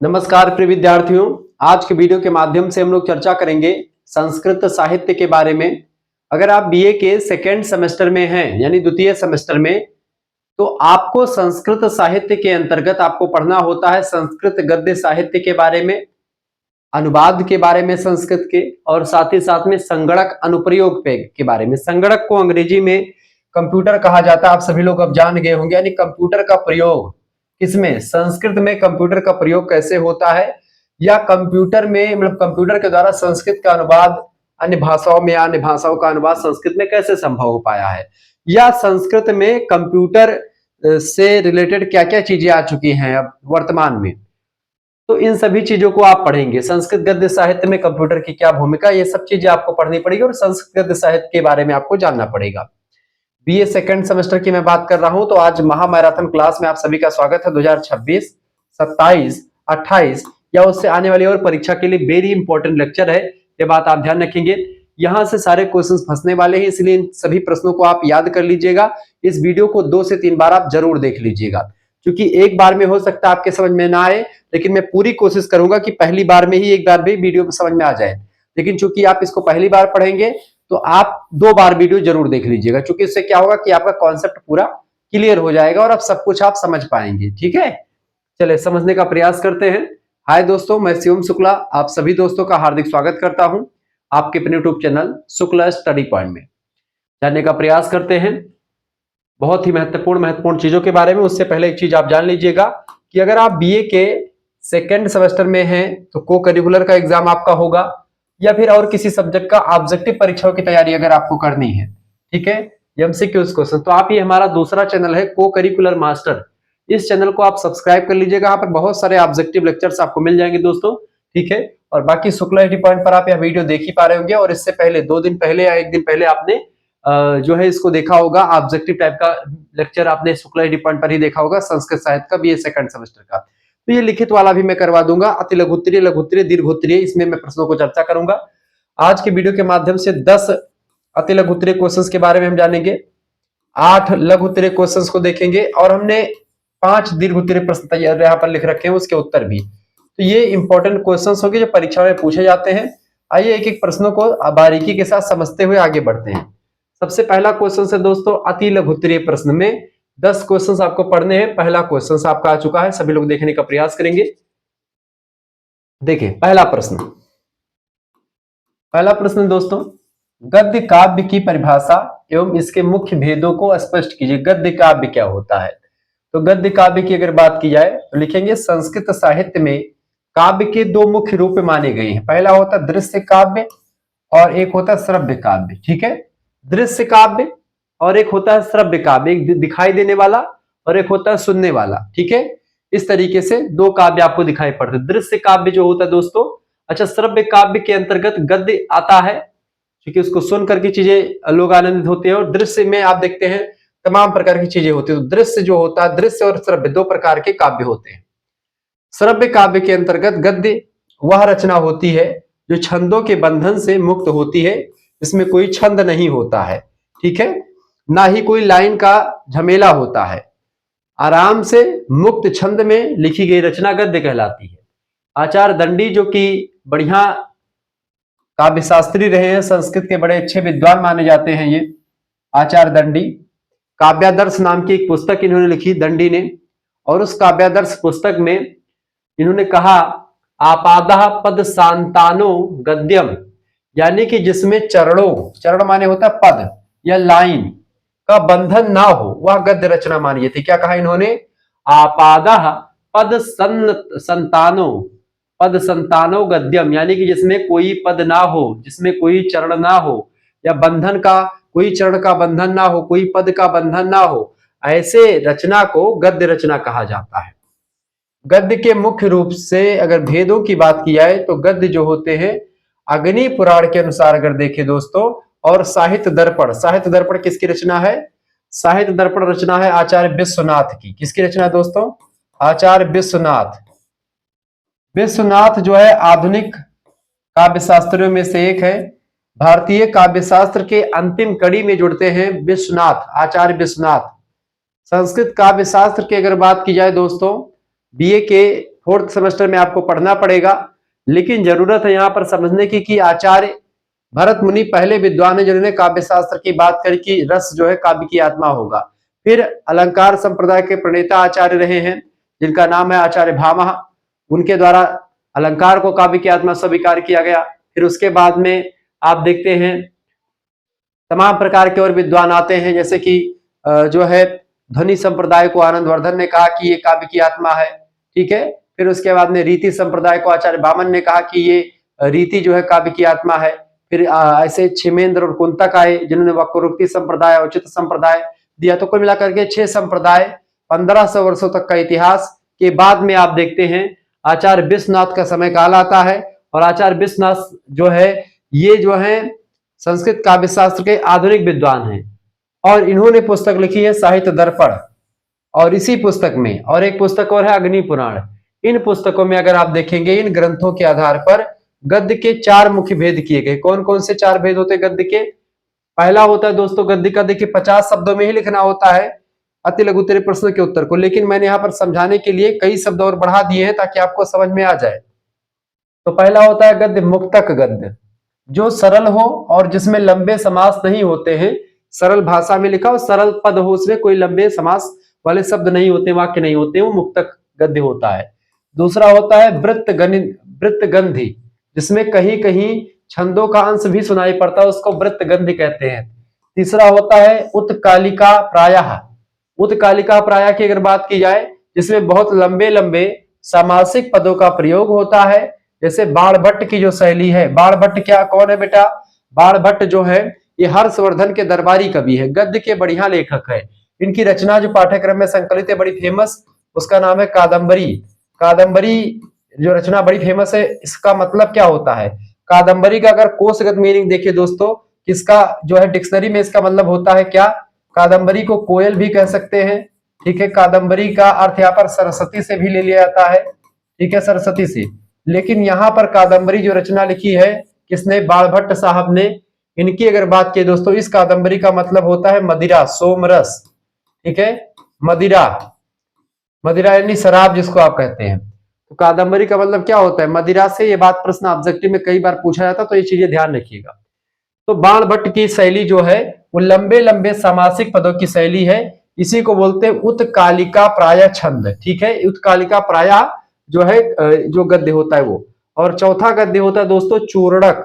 नमस्कार प्रिय विद्यार्थियों। आज के वीडियो के माध्यम से हम लोग चर्चा करेंगे संस्कृत साहित्य के बारे में। अगर आप बीए के सेकेंड सेमेस्टर में हैं यानी द्वितीय सेमेस्टर में, तो आपको संस्कृत साहित्य के अंतर्गत आपको पढ़ना होता है संस्कृत गद्य साहित्य के बारे में, अनुवाद के बारे में संस्कृत के, और साथ ही साथ में संगणक अनुप्रयोग के बारे में। संगणक को अंग्रेजी में कंप्यूटर कहा जाता है, आप सभी लोग अब जान गए होंगे। यानी कंप्यूटर का प्रयोग किसमें, संस्कृत में कंप्यूटर का प्रयोग कैसे होता है, या कंप्यूटर में मतलब कंप्यूटर के द्वारा संस्कृत का अनुवाद अन्य भाषाओं में या अन्य भाषाओं का अनुवाद संस्कृत में कैसे संभव हो पाया है, या संस्कृत में कंप्यूटर से रिलेटेड क्या क्या चीजें आ चुकी हैं अब वर्तमान में। तो इन सभी चीजों को आप पढ़ेंगे। संस्कृत गद्य साहित्य में कंप्यूटर की क्या भूमिका, ये सब चीजें आपको पढ़नी पड़ेगी और संस्कृत गद्य साहित्य के बारे में आपको जानना पड़ेगा। बीए सेकंड सेमेस्टर की मैं बात कर रहा हूं, तो आज महामैराथन क्लास में आप सभी का स्वागत है। 2026, 27, 28 या उससे आने वाली और परीक्षा के लिए वेरी इंपॉर्टेंट लेक्चर है, ये बात आप ध्यान रखेंगे। यहां से सारे क्वेश्चंस फंसने वाले हैं, इसलिए इन सभी प्रश्नों को आप याद कर लीजिएगा। इस वीडियो को 2 से 3 बार आप जरूर देख लीजिएगा, क्योंकि एक बार में हो सकता है आपके समझ में ना आए, लेकिन मैं पूरी कोशिश करूंगा कि पहली बार में ही एक बार भी वीडियो समझ में आ जाए। लेकिन चूंकि आप इसको पहली बार पढ़ेंगे तो आप 2 बार वीडियो जरूर देख लीजिएगा, क्योंकि इससे क्या होगा कि आपका कॉन्सेप्ट पूरा क्लियर हो जाएगा और अब सब कुछ आप समझ पाएंगे। ठीक है, चलिए समझने का प्रयास करते हैं। हाय दोस्तों, मैं शिवम शुक्ला आप सभी दोस्तों का हार्दिक स्वागत करता हूं आपके अपने YouTube channel Shukla study point में। जानने का प्रयास करते हैं बहुत ही महत्वपूर्ण चीजों के बारे में। उससे पहले एक चीज आप जान लीजिएगा कि अगर आप बीए के सेकेंड सेमेस्टर में हैं तो को करिकुलर का एग्जाम आपका होगा, या फिर और किसी सब्जेक्ट का ऑब्जेक्टिव परीक्षाओं की तैयारी अगर आपको करनी है, ठीक है, एमसीक्यूज क्वेश्चन, तो आप ये हमारा दूसरा चैनल है को करिकुलर मास्टर, इस चैनल को आप सब्सक्राइब कर लीजिएगा। यहाँ पर बहुत सारे ऑब्जेक्टिव लेक्चर्स आपको मिल जाएंगे दोस्तों, ठीक है। और बाकी शुक्ला स्टडी पॉइंट पर आप यह वीडियो देख ही पा रहे होंगे, और इससे पहले 2 दिन पहले या 1 दिन पहले आपने जो है इसको देखा होगा, ऑब्जेक्टिव टाइप का लेक्चर आपने शुक्ला स्टडी पॉइंट पर ही देखा होगा, संस्कृत साहित्य का बीए सेकंड सेमेस्टर का। तो ये लिखित वाला भी मैं करवा दूंगा, अति लघुत्तरीय, लघुत्तरीय, दीर्घोत्तरीय, इसमें मैं प्रश्नों को चर्चा करूंगा। आज के वीडियो के माध्यम से 10 अति लघु उत्तरीय क्वेश्चंस के बारे में हम जानेंगे, 8 लघु उत्तरीय क्वेश्चंस को देखेंगे, और हमने 5 दीर्घ उत्तरीय प्रश्न तैयार यहाँ पर लिख रखे हैं, उसके उत्तर भी। तो ये इंपॉर्टेंट क्वेश्चंस होंगे जो परीक्षा में पूछे जाते हैं। आइए एक एक प्रश्नों को बारीकी के साथ समझते हुए आगे बढ़ते हैं। सबसे पहला क्वेश्चन है दोस्तों अति लघु उत्तरीय प्रश्न में 10 क्वेश्चन आपको पढ़ने हैं। पहला क्वेश्चन आपका आ चुका है, सभी लोग देखने का प्रयास करेंगे। देखिए पहला प्रश्न दोस्तों, गद्य काव्य की परिभाषा एवं इसके मुख्य भेदों को स्पष्ट कीजिए। गद्य काव्य क्या होता है? तो गद्य काव्य की अगर बात की जाए तो लिखेंगे संस्कृत साहित्य में काव्य के 2 मुख्य रूप माने गए हैं। पहला होता है दृश्य काव्य और एक होता है श्रव्य काव्य, ठीक है। दृश्य काव्य और एक होता है श्रव्य काव्य, एक दिखाई देने वाला और एक होता है सुनने वाला, ठीक है। इस तरीके से 2 काव्य आपको दिखाई पड़ते हैं। दृश्य काव्य जो होता है दोस्तों, अच्छा, श्रव्य काव्य के अंतर्गत गद्य आता है, क्योंकि उसको सुन करके चीजें लोग आनंदित होते हैं, और दृश्य में आप देखते हैं तमाम प्रकार की चीजें होती है। तो दृश्य जो होता है, दृश्य और श्रव्य 2 प्रकार के काव्य होते हैं। श्रव्य काव्य के अंतर्गत गद्य वह रचना होती है जो छंदों के बंधन से मुक्त होती है, इसमें कोई छंद नहीं होता है, ठीक है, ना ही कोई लाइन का झमेला होता है। आराम से मुक्त छंद में लिखी गई रचना गद्य कहलाती है। आचार्य दंडी जो कि बढ़िया काव्य शास्त्री रहे हैं, संस्कृत के बड़े अच्छे विद्वान माने जाते हैं ये आचार्य दंडी। काव्यादर्श नाम की एक पुस्तक इन्होंने लिखी दंडी ने, और उस काव्यादर्श पुस्तक में इन्होंने कहा आपादः पद सांतानो गद्यम, यानी कि जिसमें चरणों, चरण माने होता है पद या लाइन का बंधन ना हो, वह गद्य रचना मानी थी। क्या कहा इन्होंने? आपादः पद संतानो, पद संतानो गद्यम, यानी कि जिसमें कोई पद ना हो, जिसमें कोई चरण ना हो, या बंधन का कोई चरण का बंधन ना हो, कोई पद का बंधन ना हो, ऐसे रचना को गद्य रचना कहा जाता है। गद्य के मुख्य रूप से अगर भेदों की बात की जाए तो गद्य जो होते हैं अग्नि पुराण के अनुसार अगर देखें दोस्तों, और साहित्य दर्पण, साहित्य दर्पण किसकी रचना है? साहित्य दर्पण रचना है आचार्य विश्वनाथ की। किसकी रचना है दोस्तों? आचार्य विश्वनाथ। विश्वनाथ जो है आधुनिक काव्य शास्त्रियों में से एक है। भारतीय काव्य शास्त्र के अंतिम कड़ी में जुड़ते हैं विश्वनाथ, आचार्य विश्वनाथ। संस्कृत काव्य शास्त्र की अगर बात की जाए दोस्तों, बीए के 4th सेमेस्टर में आपको पढ़ना पड़ेगा। लेकिन जरूरत है यहाँ पर समझने की कि आचार्य भरत मुनि पहले विद्वान है जिन्होंने काव्य शास्त्र की बात करी कि रस जो है काव्य की आत्मा होगा। फिर अलंकार संप्रदाय के प्रणेता आचार्य रहे हैं जिनका नाम है आचार्य भामह, उनके द्वारा अलंकार को काव्य की आत्मा स्वीकार किया गया। फिर उसके बाद में आप देखते हैं तमाम प्रकार के और विद्वान आते हैं, जैसे कि जो है ध्वनि संप्रदाय को आनंदवर्धन ने कहा कि ये काव्य की आत्मा है, ठीक है। फिर उसके बाद में रीति संप्रदाय को आचार्य बामन ने कहा कि ये रीति जो है काव्य की आत्मा है। फिर ऐसे छिमेंद्र और कुंतक आए जिन्होंने वक्रोक्ति संप्रदाय, औचित संप्रदाय दिया। तो कुल मिलाकर के 6 संप्रदाय, 1500 वर्षों तक का इतिहास के बाद में आप देखते हैं आचार्य विश्वनाथ का समय काल आता है। और आचार्य विश्वनाथ जो है ये जो है संस्कृत काव्य शास्त्र के आधुनिक विद्वान हैं और इन्होंने पुस्तक लिखी है साहित्य दर्पण। और इसी पुस्तक में और एक पुस्तक और है अग्नि पुराण। इन पुस्तकों में अगर आप देखेंगे इन ग्रंथों के आधार पर गद्य के 4 मुख्य भेद किए गए। कौन कौन से 4 भेद होते हैं गद्य के? पहला होता है दोस्तों गद्य का, देखिए 50 शब्दों में ही लिखना होता है अति लघुत्तरीय प्रश्न के उत्तर को, लेकिन मैंने यहाँ पर समझाने के लिए कई शब्द और बढ़ा दिए हैं ताकि आपको समझ में आ जाए। तो पहला होता है गद्य मुक्तक गद्य, जो सरल हो और जिसमें लंबे समास नहीं होते हैं, सरल भाषा में लिखा हो, सरल पद हो, उसमें कोई लंबे समास वाले शब्द नहीं होते, वाक्य नहीं होते, वो मुक्तक गद्य होता है। दूसरा होता है वृत्तगंधी, जिसमें कहीं कहीं छंदों का अंश भी सुनाई पड़ता है, उसको वृत्तगंधी कहते हैं। तीसरा होता है उत्कालिका प्रायः। उत्कालिका प्रायः की अगर बात की जाए जिसमें बहुत लंबे लंबे सामासिक पदों का प्रयोग होता है, जैसे बाणभट्ट की जो शैली है। बाणभट्ट क्या कौन है बेटा? बाणभट्ट जो है ये हर्षवर्धन के दरबारी कवि है, गद्य के बढ़िया लेखक है। इनकी रचना जो पाठ्यक्रम में संकलित है बड़ी फेमस, उसका नाम है कादम्बरी। कादम्बरी जो रचना बड़ी फेमस है, इसका मतलब क्या होता है? कादम्बरी का अगर कोशगत मीनिंग देखिए दोस्तों, इसका जो है डिक्शनरी में इसका मतलब होता है क्या? कादम्बरी को कोयल भी कह सकते हैं, ठीक है। कादम्बरी का अर्थ यहाँ पर सरस्वती से भी ले लिया जाता है, ठीक है, सरस्वती से। लेकिन यहाँ पर कादम्बरी जो रचना लिखी है किसने? बाणभट्ट साहब ने। इनकी अगर बात की दोस्तों, इस कादम्बरी का मतलब होता है मदिरा, सोमरस, ठीक है, मदिरा। मदिरा यानी शराब जिसको आप कहते हैं। तो कादम्बरी का मतलब क्या होता है? मदिरा से। ये बात प्रश्न ऑब्जेक्टिव में कई बार पूछा जाता, तो ये चीजें ध्यान रखिएगा। तो बाणभट्ट की शैली जो है वो लंबे लंबे सामासिक पदों की शैली है, इसी को बोलते हैं उत्कालिका प्राय छंद, ठीक है। उत्कालिका प्राय जो है जो गद्य होता है वो। और चौथा गद्य होता है दोस्तों चूर्णक।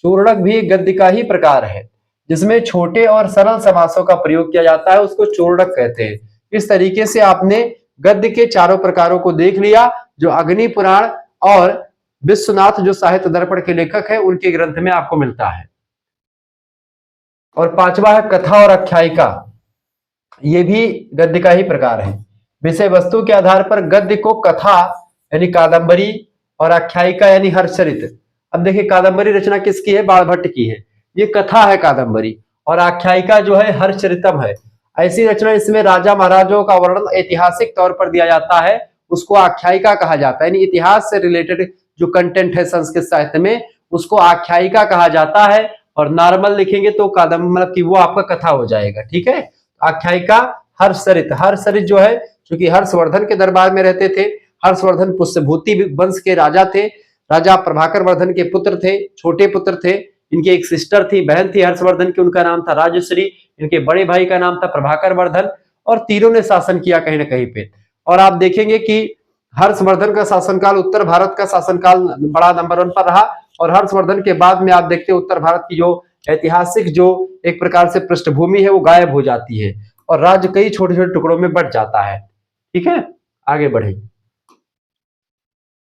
चूर्णक भी गद्य का ही प्रकार है, जिसमें छोटे और सरल समासों का प्रयोग किया जाता है, उसको चूर्णक कहते हैं। इस तरीके से आपने गद्य के चारों प्रकारों को देख लिया, जो अग्नि पुराण और विश्वनाथ जो साहित्य दर्पण के लेखक है उनके ग्रंथ में आपको मिलता है। और पांचवा है कथा और आख्यायिका, ये भी गद्य का ही प्रकार है। विषय वस्तु के आधार पर गद्य को कथा यानी कादम्बरी और आख्यायिका यानी हर्षचरित। अब देखिए कादम्बरी रचना किसकी है? बाणभट्ट की है, ये कथा है कादम्बरी, और आख्यायिका जो है हर्षचरितम है। ऐसी रचना इसमें राजा महाराजों का वर्णन ऐतिहासिक तौर पर दिया जाता है, उसको आख्यायिका कहा जाता है। यानी इतिहास से रिलेटेड जो कंटेंट है संस्कृत साहित्य में, उसको आख्यायिका कहा जाता है। और नॉर्मल लिखेंगे तो कादम्बरी मतलब कि वो आपका कथा हो जाएगा, ठीक है। आख्यायिका हर्षचरित। हर्षचरित जो है क्योंकि हर्षवर्धन के दरबार में रहते थे, हर्षवर्धन पुष्यभूति वंश के राजा थे, राजा प्रभाकर वर्धन के पुत्र थे, छोटे पुत्र थे। इनकी एक सिस्टर थी, बहन थी हर्षवर्धन की, उनका नाम था राजश्री। इनके बड़े भाई का नाम था प्रभाकर वर्धन, और तीनों ने शासन किया कहीं ना कहीं पे। और आप देखेंगे कि हर्षवर्धन का शासनकाल उत्तर भारत का शासनकाल बड़ा नंबर 1 पर रहा, और हर्षवर्धन के बाद में आप देखते हैं उत्तर भारत की जो ऐतिहासिक जो एक प्रकार से पृष्ठभूमि है वो गायब हो जाती है और राज्य कई छोटे छोटे टुकड़ों में बंट जाता है, ठीक है। आगे बढ़े।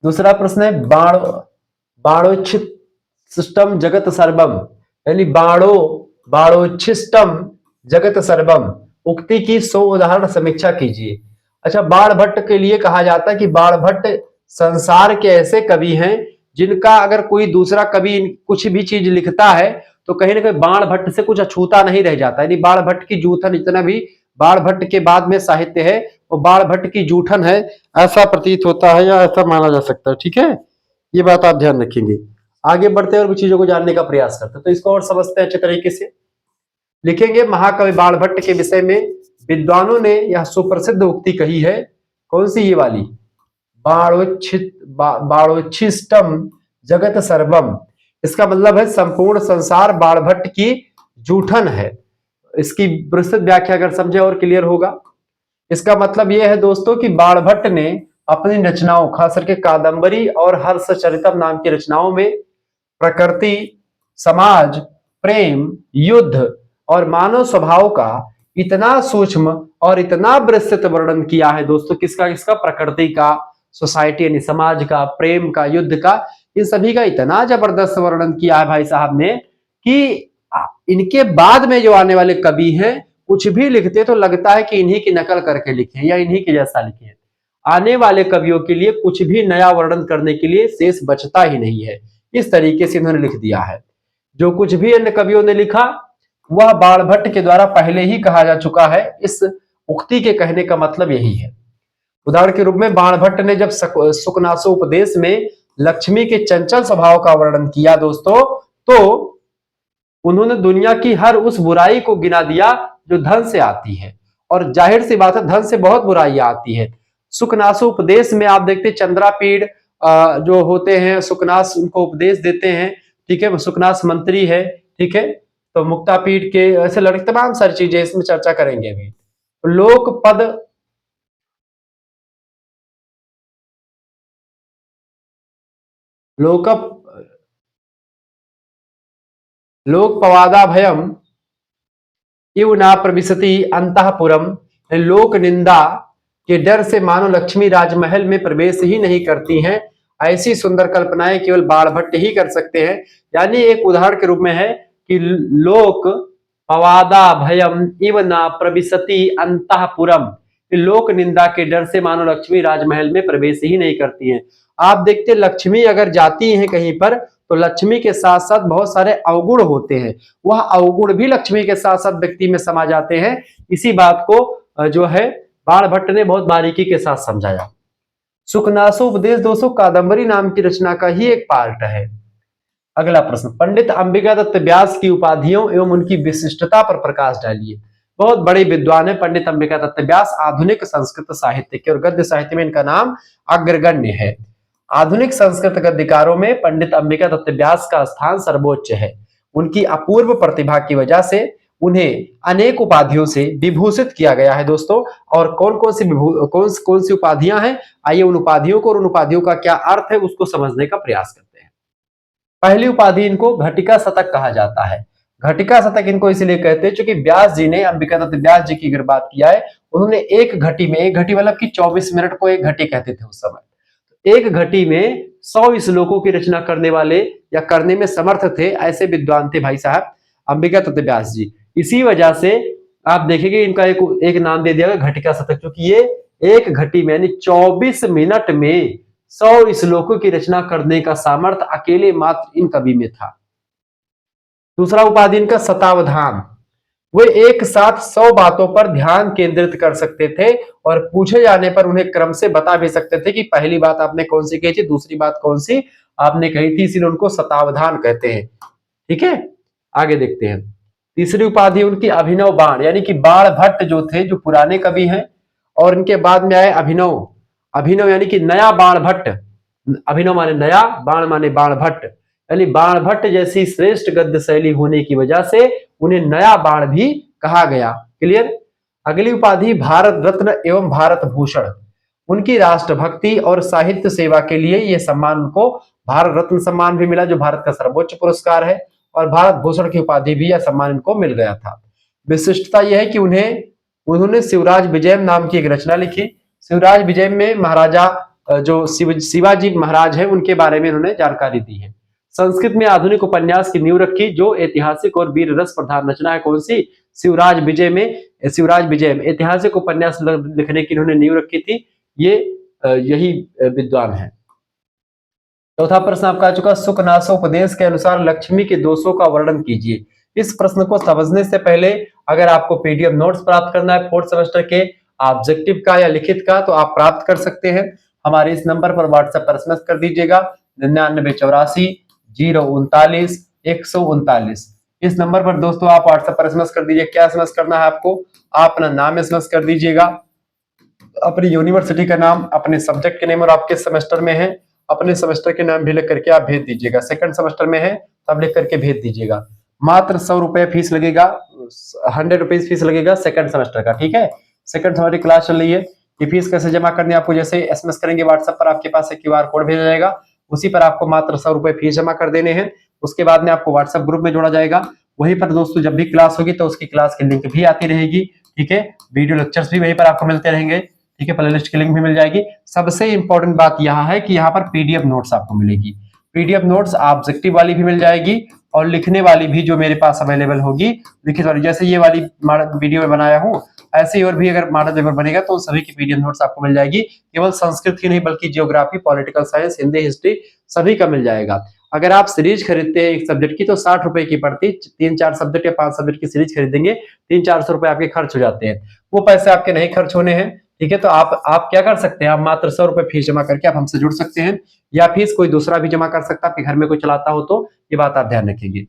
दूसरा प्रश्न है बाणोच्छिष्टम जगत सर्वम, यानी बाणोच्छिष्टम जगत सर्वम उक्ति की 100 उदाहरण समीक्षा कीजिए। अच्छा, बाणभट्ट के लिए कहा जाता है कि बाणभट्ट संसार के ऐसे कवि हैं जिनका अगर कोई दूसरा कवि कुछ भी चीज लिखता है तो कहीं ना कहीं बाणभट्ट से कुछ अछूता नहीं रह जाता। यानी बाणभट्ट की जूठन, जितना भी बाणभट्ट के बाद में साहित्य है वो बाणभट्ट की जूठन है, ऐसा प्रतीत होता है या ऐसा माना जा सकता है, ठीक है। ये बात आप ध्यान रखेंगे। आगे बढ़ते हैं और भी चीजों को जानने का प्रयास करते हैं, तो इसको और समझते हैं अच्छे तरीके से। लिखेंगे महाकवि बाणभट्ट के विषय में विद्वानों ने यह सुप्रसिद्ध उक्ति कही है। कौन सी? ये वाली, बाणोच्छिष्टम जगत सर्वम। इसका मतलब है संपूर्ण संसार बाणभट्ट की जूठन है। इसकी विस्तृत व्याख्या अगर समझे और क्लियर होगा। इसका मतलब यह है दोस्तों कि बाणभट्ट ने अपनी रचनाओं, खास करके कादंबरी और हर्षचरितम नाम की रचनाओं में प्रकृति, समाज, प्रेम, युद्ध और मानव स्वभाव का इतना सूक्ष्म और इतना विस्तृत वर्णन किया है दोस्तों। किसका किसका? प्रकृति का, सोसाइटी यानी समाज का, प्रेम का, युद्ध का, इन सभी का इतना जबरदस्त वर्णन किया है भाई साहब ने कि इनके बाद में जो आने वाले कवि हैं कुछ भी लिखते तो लगता है कि इन्हीं की नकल करके लिखे या इन्हीं के जैसा लिखे। आने वाले कवियों के लिए कुछ भी नया वर्णन करने के लिए शेष बचता ही नहीं है। इस तरीके से इन्होंने लिख दिया है। जो कुछ भी अन्य कवियों ने लिखा वह बाणभट्ट के द्वारा पहले ही कहा जा चुका है। इस उक्ति के कहने का मतलब यही है। उदाहरण के रूप में बाणभट्ट ने जब सुकनासोपदेश में लक्ष्मी के चंचल स्वभाव का वर्णन किया दोस्तों, तो उन्होंने दुनिया की हर उस बुराई को गिना दिया जो धन से आती है। और जाहिर सी बात है धन से बहुत बुराइयां आती है। सुकनासो उपदेश में आप देखते चंद्रापीड़ जो होते हैं, सुकनास उनको उपदेश देते हैं, ठीक है, सुकनास मंत्री है, ठीक है, तो मुक्तापीड़ के ऐसे लड़के तमाम सारी चीजें इसमें चर्चा करेंगे अभी। लोकपद लोकपवादा भयम इव ना प्रविशति अंतःपुरम। लोक निंदा के डर से मानो लक्ष्मी राजमहल में प्रवेश ही नहीं करती हैं। ऐसी सुंदर कल्पनाएं केवल बाणभट्ट ही कर सकते हैं। यानी एक उदाहरण के रूप में है कि लोक पवादा भयम इव ना प्रविशति अंतःपुरम। लोक निंदा के डर से मानो लक्ष्मी राजमहल में प्रवेश ही नहीं करती हैं। आप देखते लक्ष्मी अगर जाती हैं कहीं पर तो लक्ष्मी के साथ साथ बहुत सारे अवगुण होते हैं, वह अवगुण भी लक्ष्मी के साथ साथ व्यक्ति में समा जाते हैं। इसी बात को जो है बाणभट्ट ने बहुत बारीकी के साथ समझाया। सुकनासोपदेश दोस्तों कादंबरी नाम की रचना का ही एक पार्ट है। अगला प्रश्न, पंडित अंबिका दत्त व्यास की उपाधियों एवं उनकी विशिष्टता पर प्रकाश डालिए। बहुत बड़े विद्वान है पंडित अंबिका दत्त व्यास। आधुनिक संस्कृत साहित्य के और गद्य साहित्य में इनका नाम अग्रगण्य है। आधुनिक संस्कृत गद्यकारों में पंडित अंबिका दत्त व्यास का स्थान सर्वोच्च है। उनकी अपूर्व प्रतिभा की वजह से उन्हें अनेक उपाधियों से विभूषित किया गया है दोस्तों। और कौन सी उपाधियां हैं, आइए उन उपाधियों को और उन उपाधियों का क्या अर्थ है उसको समझने का प्रयास करते हैं। पहली उपाधि इनको घटिका शतक कहा जाता है। घटिका शतक इनको इसलिए कहते हैं क्योंकि व्यास जी ने, अंबिका दत्त व्यास जी की अगर बात किया है, उन्होंने एक घटी में, एक घटी मतलब कि 24 मिनट को एक घटी कहते थे उस समय, एक घटी में 100 श्लोकों की रचना करने वाले या करने में समर्थ थे, ऐसे विद्वान थे भाई साहब अंबिका दत्त व्यास जी। इसी वजह से आप देखेंगे इनका एक नाम दे दिया गया घटिका शतक, क्योंकि ये एक घटी में यानी 24 मिनट में 100 श्लोकों की रचना करने का सामर्थ्य अकेले मात्र इन कवि में था। दूसरा उपाधि इनका शतावधान। वे एक साथ 100 बातों पर ध्यान केंद्रित कर सकते थे और पूछे जाने पर उन्हें क्रम से बता भी सकते थे कि पहली बात आपने कौन सी कही थी, दूसरी बात कौन सी आपने कही थी, इसीलिए उनको शतावधान कहते हैं। ठीक है, आगे देखते हैं। तीसरी उपाधि उनकी अभिनव बाण, यानी कि बाणभट्ट जो थे, जो पुराने कवि हैं, और इनके बाद में आए अभिनव। अभिनव यानी कि नया बाणभट्ट, अभिनव माने नया, बाण माने बाणभट्ट, यानी बाणभट्ट जैसी श्रेष्ठ गद्य शैली होने की वजह से उन्हें नया बाण भी कहा गया। क्लियर। अगली उपाधि भारत रत्न एवं भारत भूषण। उनकी राष्ट्रभक्ति और साहित्य सेवा के लिए यह सम्मान उनको भारत रत्न सम्मान भी मिला, जो भारत का सर्वोच्च पुरस्कार है, और भारत भूषण की उपाधि भी, यह सम्मान इनको मिल गया था। विशिष्टता यह है कि उन्होंने शिवराज विजयम नाम की एक रचना लिखी। शिवराज विजयम में महाराजा जो शिवाजी महाराज है उनके बारे में उन्होंने जानकारी दी है। संस्कृत में आधुनिक उपन्यास की नींव रखी, जो ऐतिहासिक और वीर रस प्रधान रचना है कौन सी, शिवराज विजय में, शिवराज विजय में ऐतिहासिक उपन्यास लिखने की इन्होंने नींव रखी थी। ये यही विद्वान है। चौथा प्रश्न आपका आ चुका, सुकनासोपदेश के अनुसार लक्ष्मी के दोषों का वर्णन कीजिए। इस प्रश्न को समझने से पहले अगर आपको पीडीएफ नोट्स प्राप्त करना है 4th सेमेस्टर के ऑब्जेक्टिव का या लिखित का, तो आप प्राप्त कर सकते हैं। हमारे इस नंबर पर व्हाट्सएप पर एसएमएस कर दीजिएगा 9984 039 139। इस नंबर पर दोस्तों आप व्हाट्सएप पर एसएमएस कर दीजिए। क्या एसएमएस करना है आपको, आप अपना नाम एसएमएस कर दीजिएगा, अपनी यूनिवर्सिटी का नाम, अपने सब्जेक्ट के नेम और आप किस सेमेस्टर में है अपने सेमेस्टर के नाम भी लिख करके आप भेज दीजिएगा। सेकंड सेमेस्टर में है तब लिख करके भेज दीजिएगा। मात्र 100 रुपए फीस लगेगा, 100 रुपीज फीस लगेगा सेकंड सेमेस्टर का। ठीक है, सेकंड सेमेस्टर की क्लास चल रही है। ये फीस कैसे जमा करनी है आपको, जैसे एसएमएस करेंगे व्हाट्सएप पर आपके पास एक क्यूआर कोड भेजा जाएगा, उसी पर आपको मात्र 100 रुपए फीस जमा कर देने हैं। उसके बाद में आपको व्हाट्सएप ग्रुप में जोड़ा जाएगा। वहीं पर दोस्तों जब भी क्लास होगी तो उसकी क्लास की लिंक भी आती रहेगी। ठीक है, वीडियो लेक्चर्स भी वहीं पर आपको मिलते रहेंगे। ठीक है, प्लेलिस्ट की लिंक भी मिल जाएगी। सबसे इंपॉर्टेंट बात यह है कि यहाँ पर पीडीएफ नोट्स आपको मिलेगी। पीडीएफ नोट्स ऑब्जेक्टिव वाली भी मिल जाएगी और लिखने वाली भी जो मेरे पास अवेलेबल होगी, लिखित वाली, जैसे ये वाली वीडियो में बनाया हूँ ऐसे ही और भी अगर मॉडल पेपर बनेगा तो सभी की पीडीएफ नोट्स आपको मिल जाएगी। केवल संस्कृत की नहीं बल्कि geography, political science, Hindi, history सभी का मिल जाएगा। अगर आप सीरीज खरीदते हैं एक सब्जेक्ट की तो 60 रुपए की पड़ती, 3-4 सब्जेक्ट या 5 सब्जेक्ट की सीरीज खरीदेंगे 300-400 रुपए आपके खर्च हो जाते हैं। वो पैसे आपके नहीं खर्च होने हैं। ठीक है, तो आप क्या कर सकते हैं, आप मात्र 100 रुपए फीस जमा करके आप हमसे जुड़ सकते हैं, या फीस कोई दूसरा भी जमा कर सकता है, आपके घर में कोई चलाता हो तो ये बात आप ध्यान रखेंगे।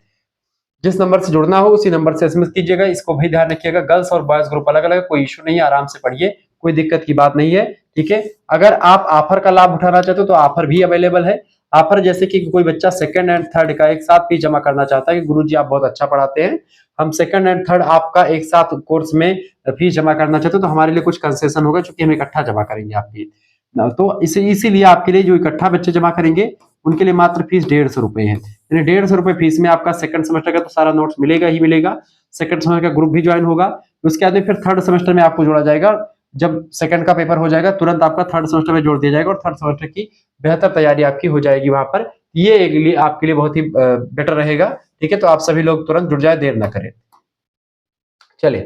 जिस नंबर से जुड़ना हो उसी नंबर से एसएमएस कीजिएगा। इसको भी ध्यान रखिएगा, गर्ल्स और बॉयज ग्रुप अलग अलग, कोई इश्यू नहीं है, आराम से पढ़िए, कोई दिक्कत की बात नहीं है। ठीक है, अगर आप ऑफर का लाभ उठाना चाहते हो तो ऑफर भी अवेलेबल है। ऑफर जैसे कि कोई बच्चा सेकंड एंड थर्ड का एक साथ फीस जमा करना चाहता है कि गुरुजी आप बहुत अच्छा पढ़ाते हैं, हम सेकंड एंड थर्ड आपका एक साथ कोर्स में फीस जमा करना चाहते हो तो हमारे लिए कुछ कंसेशन होगा, क्योंकि हम इकट्ठा जमा करेंगे आपकी। तो इसीलिए आपके लिए जो इकट्ठा बच्चे जमा करेंगे उनके लिए मात्र फीस 150 रुपए है। यानी 150 रुपए फीस में आपका सेकंड सेमेस्टर का तो सारा नोट्स मिलेगा ही मिलेगा, सेकंड सेमेस्टर का ग्रुप भी ज्वाइन होगा। उसके बाद में फिर थर्ड सेमेस्टर में आपको जोड़ा जाएगा। जब सेकंड का पेपर हो जाएगा तुरंत आपका थर्ड सेमेस्टर में जोड़ दिया जाएगा और थर्ड सेमेस्टर की बेहतर तैयारी आपकी हो जाएगी वहां पर। ये एक लिए आपके लिए बहुत ही बेटर रहेगा। ठीक है, तो आप सभी लोग तुरंत जुड़ जाए, देर ना करें। चलिए,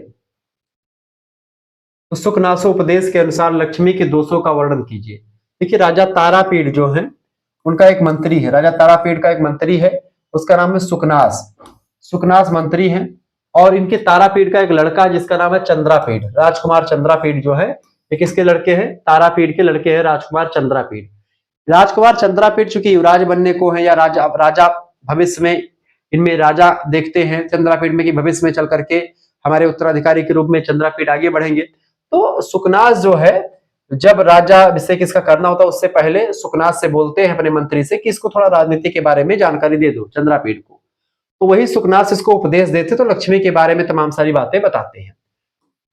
तो सुखनासो उपदेश के अनुसार लक्ष्मी के दोषों का वर्णन कीजिए। देखिए, राजा तारापीठ जो है उनका एक मंत्री है, राजा तारापीठ का एक मंत्री है, उसका नाम है सुकनास। सुकनास मंत्री है और इनके तारापीठ का एक लड़का जिसका नाम है चंद्रापीठ, राजकुमार चंद्रापीठ जो है, ये किसके लड़के हैं, तारापीठ के लड़के हैं राजकुमार चंद्रापीठ। राजकुमार चंद्रापीठ चूंकि युवराज बनने को है या राजा भविष्य में, इनमें राजा देखते हैं चंद्रापीठ में कि भविष्य में चल करके हमारे उत्तराधिकारी के रूप में चंद्रापीठ आगे बढ़ेंगे। तो सुकनास जो है, जब राजा अभिषेक इसका करना होता है उससे पहले सुकनास से बोलते हैं अपने मंत्री से कि इसको थोड़ा राजनीति के बारे में जानकारी दे दो चंद्रापीठ को। तो वही सुकनास इसको उपदेश देते, तो लक्ष्मी के बारे में तमाम सारी बातें बताते हैं,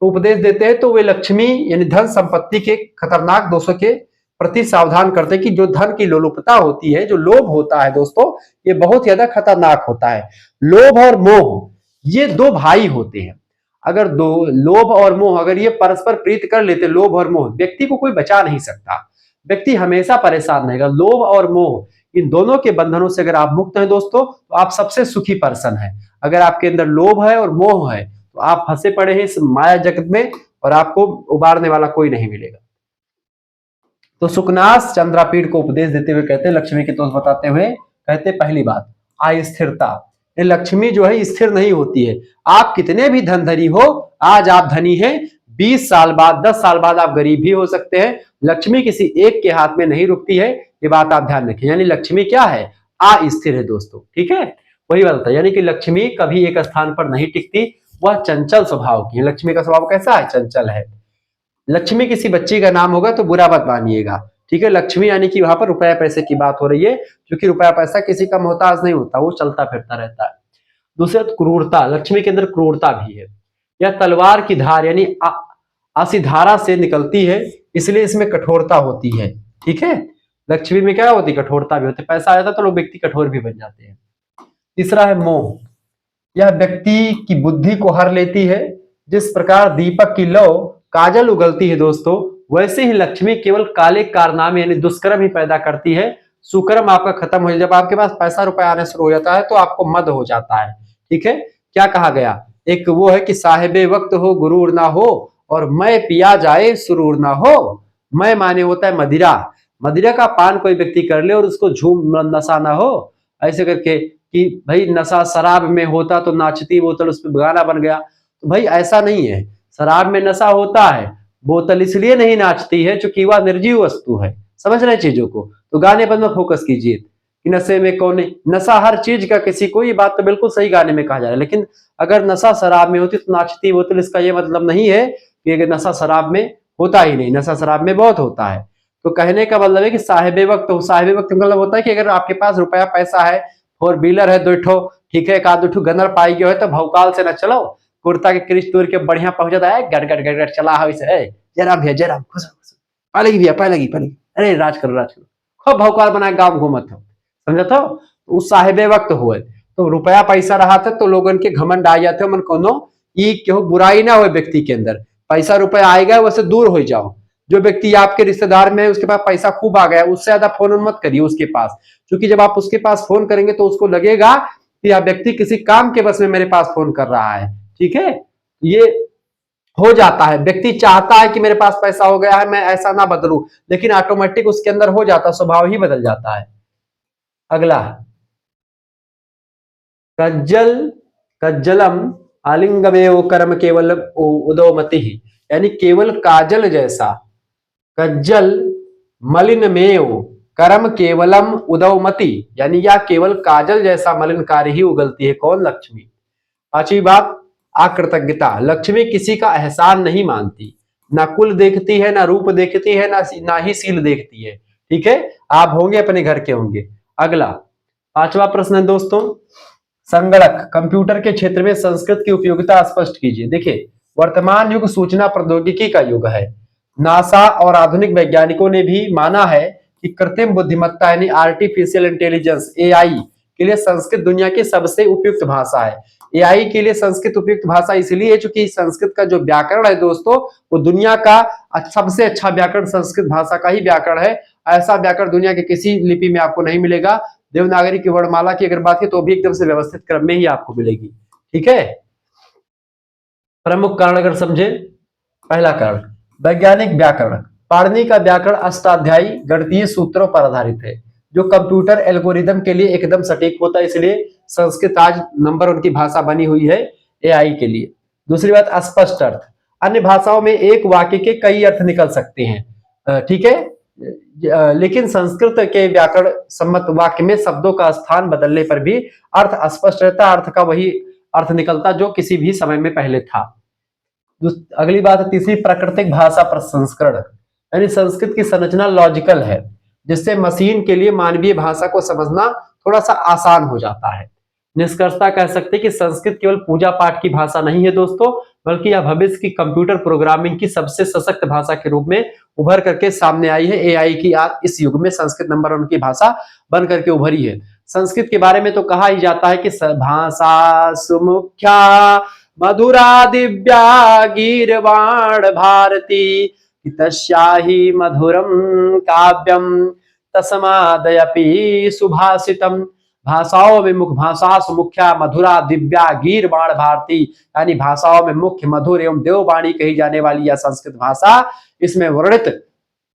तो उपदेश देते हैं। तो वे लक्ष्मी यानी धन संपत्ति के खतरनाक दोषों के प्रति सावधान करते हैं कि जो धन की लोलुपता होती है, जो लोभ होता है दोस्तों, ये बहुत ज्यादा खतरनाक होता है। लोभ और मोह ये दो भाई होते हैं। अगर दो लोभ और मोह अगर ये परस्पर प्रीत कर लेते, लोभ और मोह, व्यक्ति को कोई बचा नहीं सकता, व्यक्ति हमेशा परेशान रहेगा। लोभ और मोह इन दोनों के बंधनों से अगर आप मुक्त हैं दोस्तों तो आप सबसे सुखी पर्सन है। अगर आपके अंदर लोभ है और मोह है तो आप फंसे पड़े हैं इस माया जगत में और आपको उबारने वाला कोई नहीं मिलेगा। तो सुकनास चंद्रापीठ को उपदेश देते हुए कहते हैं, लक्ष्मी के दोष बताते हुए कहते, पहली बात अस्थिरता। लक्ष्मी जो है स्थिर नहीं होती है। आप कितने भी धनधनी हो, आज आप धनी हैं, 20 साल बाद 10 साल बाद आप गरीब भी हो सकते हैं। लक्ष्मी किसी एक के हाथ में नहीं रुकती है, ये बात आप ध्यान रखें। यानी लक्ष्मी क्या है, अस्थिर है दोस्तों। ठीक है, वही बात है, यानी कि लक्ष्मी कभी एक स्थान पर नहीं टिकती, वह चंचल स्वभाव की है। लक्ष्मी का स्वभाव कैसा है, चंचल है। लक्ष्मी किसी बच्ची का नाम होगा तो बुरा मत मानिएगा। ठीक है, लक्ष्मी यानी कि वहां पर रुपया पैसे की बात हो रही है, क्योंकि रुपया पैसा किसी का मोहताज नहीं होता, वो चलता फिरता रहता है। दूसरा क्रूरता, लक्ष्मी के अंदर क्रूरता भी है। यह तलवार की धार यानी असिधारा से निकलती है, इसलिए इसमें कठोरता होती है। ठीक है, लक्ष्मी में क्या होती है, कठोरता भी होती है। पैसा आ जाता तो लोग व्यक्ति कठोर भी बन जाते हैं। तीसरा है मोह, यह व्यक्ति की बुद्धि को हर लेती है। जिस प्रकार दीपक की लौ काजल उगलती है दोस्तों, वैसे ही लक्ष्मी केवल काले कारनामे यानी दुष्कर्म ही पैदा करती है। सुकर्म आपका खत्म हो जाए, जब आपके पास पैसा रुपया आने शुरू हो जाता है तो आपको मद हो जाता है। ठीक है, क्या कहा गया, एक वो है कि साहिबे वक्त हो गुरूर ना हो और मैं पिया जाए सुरूर ना हो। मैं माने होता है मदिरा, मदिरा का पान कोई व्यक्ति कर ले और उसको झूम नशा ना हो, ऐसे करके कि भाई नशा शराब में होता तो नाचती बोतल उस पर गाना बन गया। तो भाई ऐसा नहीं है, शराब में नशा होता है, बोतल इसलिए नहीं नाचती है क्योंकि वह निर्जीव वस्तु है। समझ रहे चीजों को, तो गाने पर में फोकस कीजिए कि नशे में कौन नहीं, नशा हर चीज का किसी को, ये बात तो बिल्कुल सही गाने में कहा जा रहा है। लेकिन अगर नशा शराब में होती तो नाचती बोतल, इसका ये मतलब नहीं है कि अगर नशा शराब में होता ही नहीं, नशा शराब में बहुत होता है। तो कहने का मतलब है कि साहिबे वक्त, तो साहिबे वक्त मतलब होता है कि अगर आपके पास रुपया पैसा है, फोर व्हीलर है दो ठो, ठीक है, एक आध दो गनर पाई गयो है, तो भौकाल से न चलो, कुर्ता के क्रीच तोड़ के बढ़िया पहुंच जाता है, गट गट गट गट चला है वैसे, जयराम भैया जयराम, खुश पालेगी भैया पालेगी पालेगी, अरे राज करो राज करो, खूब भौकाल बना गाँव घूमत हो, समझ तो उस साहिबे वक्त हुए। तो रुपया पैसा रहा था तो लोगन के घमंड आ जाते, मन कोनो ई केहू बुराई ना हो व्यक्ति के अंदर, पैसा रुपया आएगा वैसे दूर हो जाओ। जो व्यक्ति आपके रिश्तेदार में उसके पास पैसा खूब आ गया, उससे ज्यादा फोन मत करिए उसके पास, क्योंकि जब आप उसके पास फोन करेंगे तो उसको लगेगा कि यह व्यक्ति किसी काम के बस में मेरे पास फोन कर रहा है, ठीक है। ये हो जाता है, व्यक्ति चाहता है कि मेरे पास पैसा हो गया है, मैं ऐसा ना बदलूं, लेकिन ऑटोमेटिक उसके अंदर हो जाता, स्वभाव ही बदल जाता है। अगला, कज्जल कज्जलम आलिंगमेव कर्म केवल उदोमति, यानी केवल काजल जैसा, कज्जल मलिनमेव कर्म केवलम उदौमति, यानी यह केवल काजल जैसा मलिन कार्य ही उगलती है। कौन? लक्ष्मी। पांचवी बात, अकृतज्ञता, लक्ष्मी किसी का एहसान नहीं मानती, ना कुल देखती है, ना रूप देखती है, ना ही सील देखती है, ठीक है। आप होंगे अपने घर के होंगे। अगला पांचवा प्रश्न है दोस्तों, संगणक कंप्यूटर के क्षेत्र में संस्कृत की उपयोगिता स्पष्ट कीजिए। देखिए, वर्तमान युग सूचना प्रौद्योगिकी का युग है। नासा और आधुनिक वैज्ञानिकों ने भी माना है कि कृत्रिम बुद्धिमत्ता यानी आर्टिफिशियल इंटेलिजेंस एआई के लिए संस्कृत दुनिया की सबसे उपयुक्त भाषा है। एआई के लिए संस्कृत उपयुक्त भाषा इसलिए है क्योंकि संस्कृत का जो व्याकरण है दोस्तों, वो दुनिया का सबसे अच्छा व्याकरण संस्कृत भाषा का ही व्याकरण है। ऐसा व्याकरण दुनिया के किसी लिपि में आपको नहीं मिलेगा। देवनागरी की वर्णमाला की अगर बात की तो भी एकदम से व्यवस्थित क्रम में ही आपको मिलेगी, ठीक है। प्रमुख कारण अगर समझे, पहला कारण वैज्ञानिक व्याकरण, पाणिनि का व्याकरण अष्टाध्यायी गणितीय सूत्रों पर आधारित है, जो कंप्यूटर एल्गोरिदम के लिए एकदम सटीक होता है, इसलिए संस्कृत आज नंबर उनकी भाषा बनी हुई है एआई के लिए। दूसरी बात, स्पष्ट अर्थ, अन्य भाषाओं में एक वाक्य के कई अर्थ निकल सकते हैं, ठीक है, लेकिन संस्कृत के व्याकरण सम्मत वाक्य में शब्दों का स्थान बदलने पर भी अर्थ स्पष्ट रहता, अर्थ का वही अर्थ निकलता जो किसी भी समय में पहले था। अगली बात है तीसरी, प्राकृतिक भाषा प्रसंस्करण, यानी संस्कृत की संरचना लॉजिकल है, जिससे मशीन के लिए मानवीय भाषा को समझना थोड़ा सा आसान हो जाता है। निष्कर्षता कह सकते हैं कि संस्कृत केवल पूजा पाठ की भाषा नहीं है दोस्तों, बल्कि यह भविष्य की कंप्यूटर प्रोग्रामिंग की सबसे सशक्त भाषा के रूप में उभर करके सामने आई है। एआई की आज इस युग में संस्कृत नंबर वन की भाषा बन करके उभरी है। संस्कृत के बारे में तो कहा ही जाता है कि भाषा सुमुख्या मधुरा दिव्या गीर्वाण भारती, तस्याहि मधुरम काव्यम तस्मादयपि सुभाषितम। भाषाओं में मुख्य, भाषा सुमुख्या मधुरा दिव्या गीर्वाण भारती, यानी भाषाओं में मुख्य मधुर एवं देववाणी कही जाने वाली यह संस्कृत भाषा, इसमें वर्णित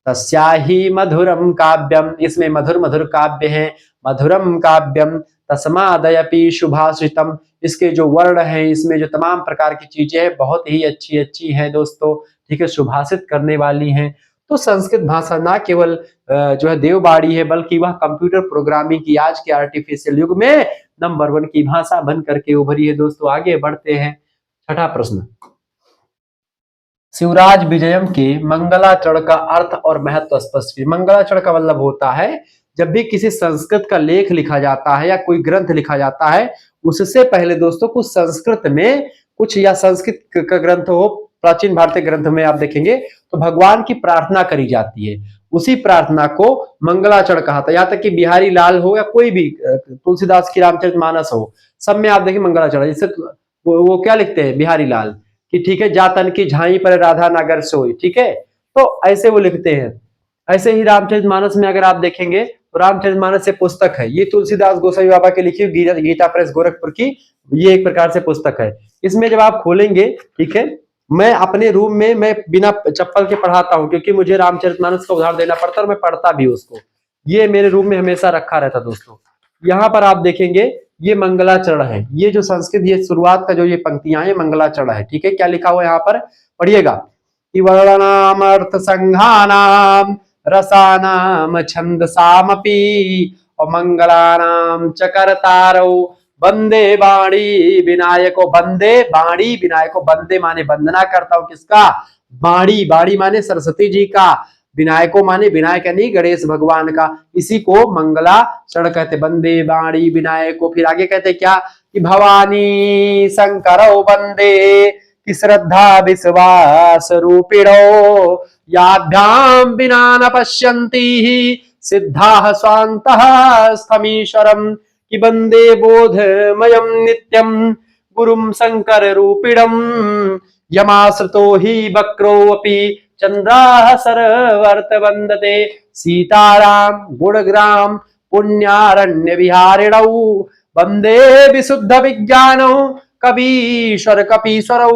तस्याहि मधुरम काव्यम, इसमें मधुर मधुर काव्य है, मधुरम काव्यम तस्मादयपि शुभाश्रितम, इसके जो वर्ण हैं, इसमें जो तमाम प्रकार की चीजें हैं बहुत ही अच्छी अच्छी हैं दोस्तों, ठीक है, शुभाषित करने वाली हैं। तो संस्कृत भाषा ना केवल जो है देववाणी है, बल्कि वह कंप्यूटर प्रोग्रामिंग की आज के आर्टिफिशियल युग में नंबर वन की भाषा बन करके उभरी है दोस्तों। आगे बढ़ते हैं, छठा प्रश्न, शिवराज विजयम के मंगलाचरण का अर्थ और महत्व स्पष्ट। मंगलाचरण का मतलब होता है जब भी किसी संस्कृत का लेख लिखा जाता है या कोई ग्रंथ लिखा जाता है, उससे पहले दोस्तों कुछ संस्कृत में कुछ या संस्कृत का ग्रंथ हो, प्राचीन भारतीय ग्रंथ में आप देखेंगे तो भगवान की प्रार्थना करी जाती है, उसी प्रार्थना को मंगलाचरण कहा था। यहाँ तक कि बिहारी लाल हो या कोई भी, तुलसीदास की रामचरितमानस हो, सब में आप देखिए मंगलाचरण, जैसे वो क्या लिखते हैं बिहारी लाल कि ठीक है, जातन की झाई पर राधा नगर सोई, ठीक है, तो ऐसे वो लिखते हैं। ऐसे ही रामचरितमानस में अगर आप देखेंगे तो रामचरितमानस से पुस्तक है, ये तुलसीदास गोसाई बाबा की लिखी हुई गीता प्रेस गोरखपुर की ये एक प्रकार से पुस्तक है। इसमें जब आप खोलेंगे, ठीक है, मैं अपने रूम में मैं बिना चप्पल के पढ़ाता हूँ, क्योंकि मुझे रामचरितमानस का उदाहरण देना पड़ता है और मैं पढ़ता भी उसको, ये मेरे रूम में हमेशा रखा रहता दोस्तों। यहाँ पर आप देखेंगे ये मंगलाचरण है, ये जो संस्कृत ये शुरुआत का जो ये पंक्तियां हैं मंगलाचरण है, ठीक है। क्या लिखा हुआ है यहाँ पर, पढ़िएगा कि वर्णनाम अर्थ संघानाम रसानाम छंदसामपि और मंगलानाम चकरतारो वंदे वाणी विनायको, वंदे वाणी विनायको, वंदे माने वंदना करता हूं किसका, बाणी, बाणी माने सरस्वती जी का, विनायको माने विनायक यानी गणेश भगवान का, इसी को मंगलाचरण कहते। वंदे बाणी विनायको, फिर आगे कहते क्या कि भवानी शंकरो वंदे कि श्रद्धा विश्वास रूपिणो याभ्याम विना न पश्यन्ति सिद्धाः स्वान्तः स्थमीश्वरम् कि वंदे बोधमयम् नित्यम् गुरुं शंकर रूपिणम् यमाश्रितो हि वक्रोऽपि चंद्राः सरवर्त वंदते सीताराम गुणग्राम पुण्यारण्य विहारिणौ वंदे विशुद्ध विज्ञानौ कवीश्वर कपीश्वरौ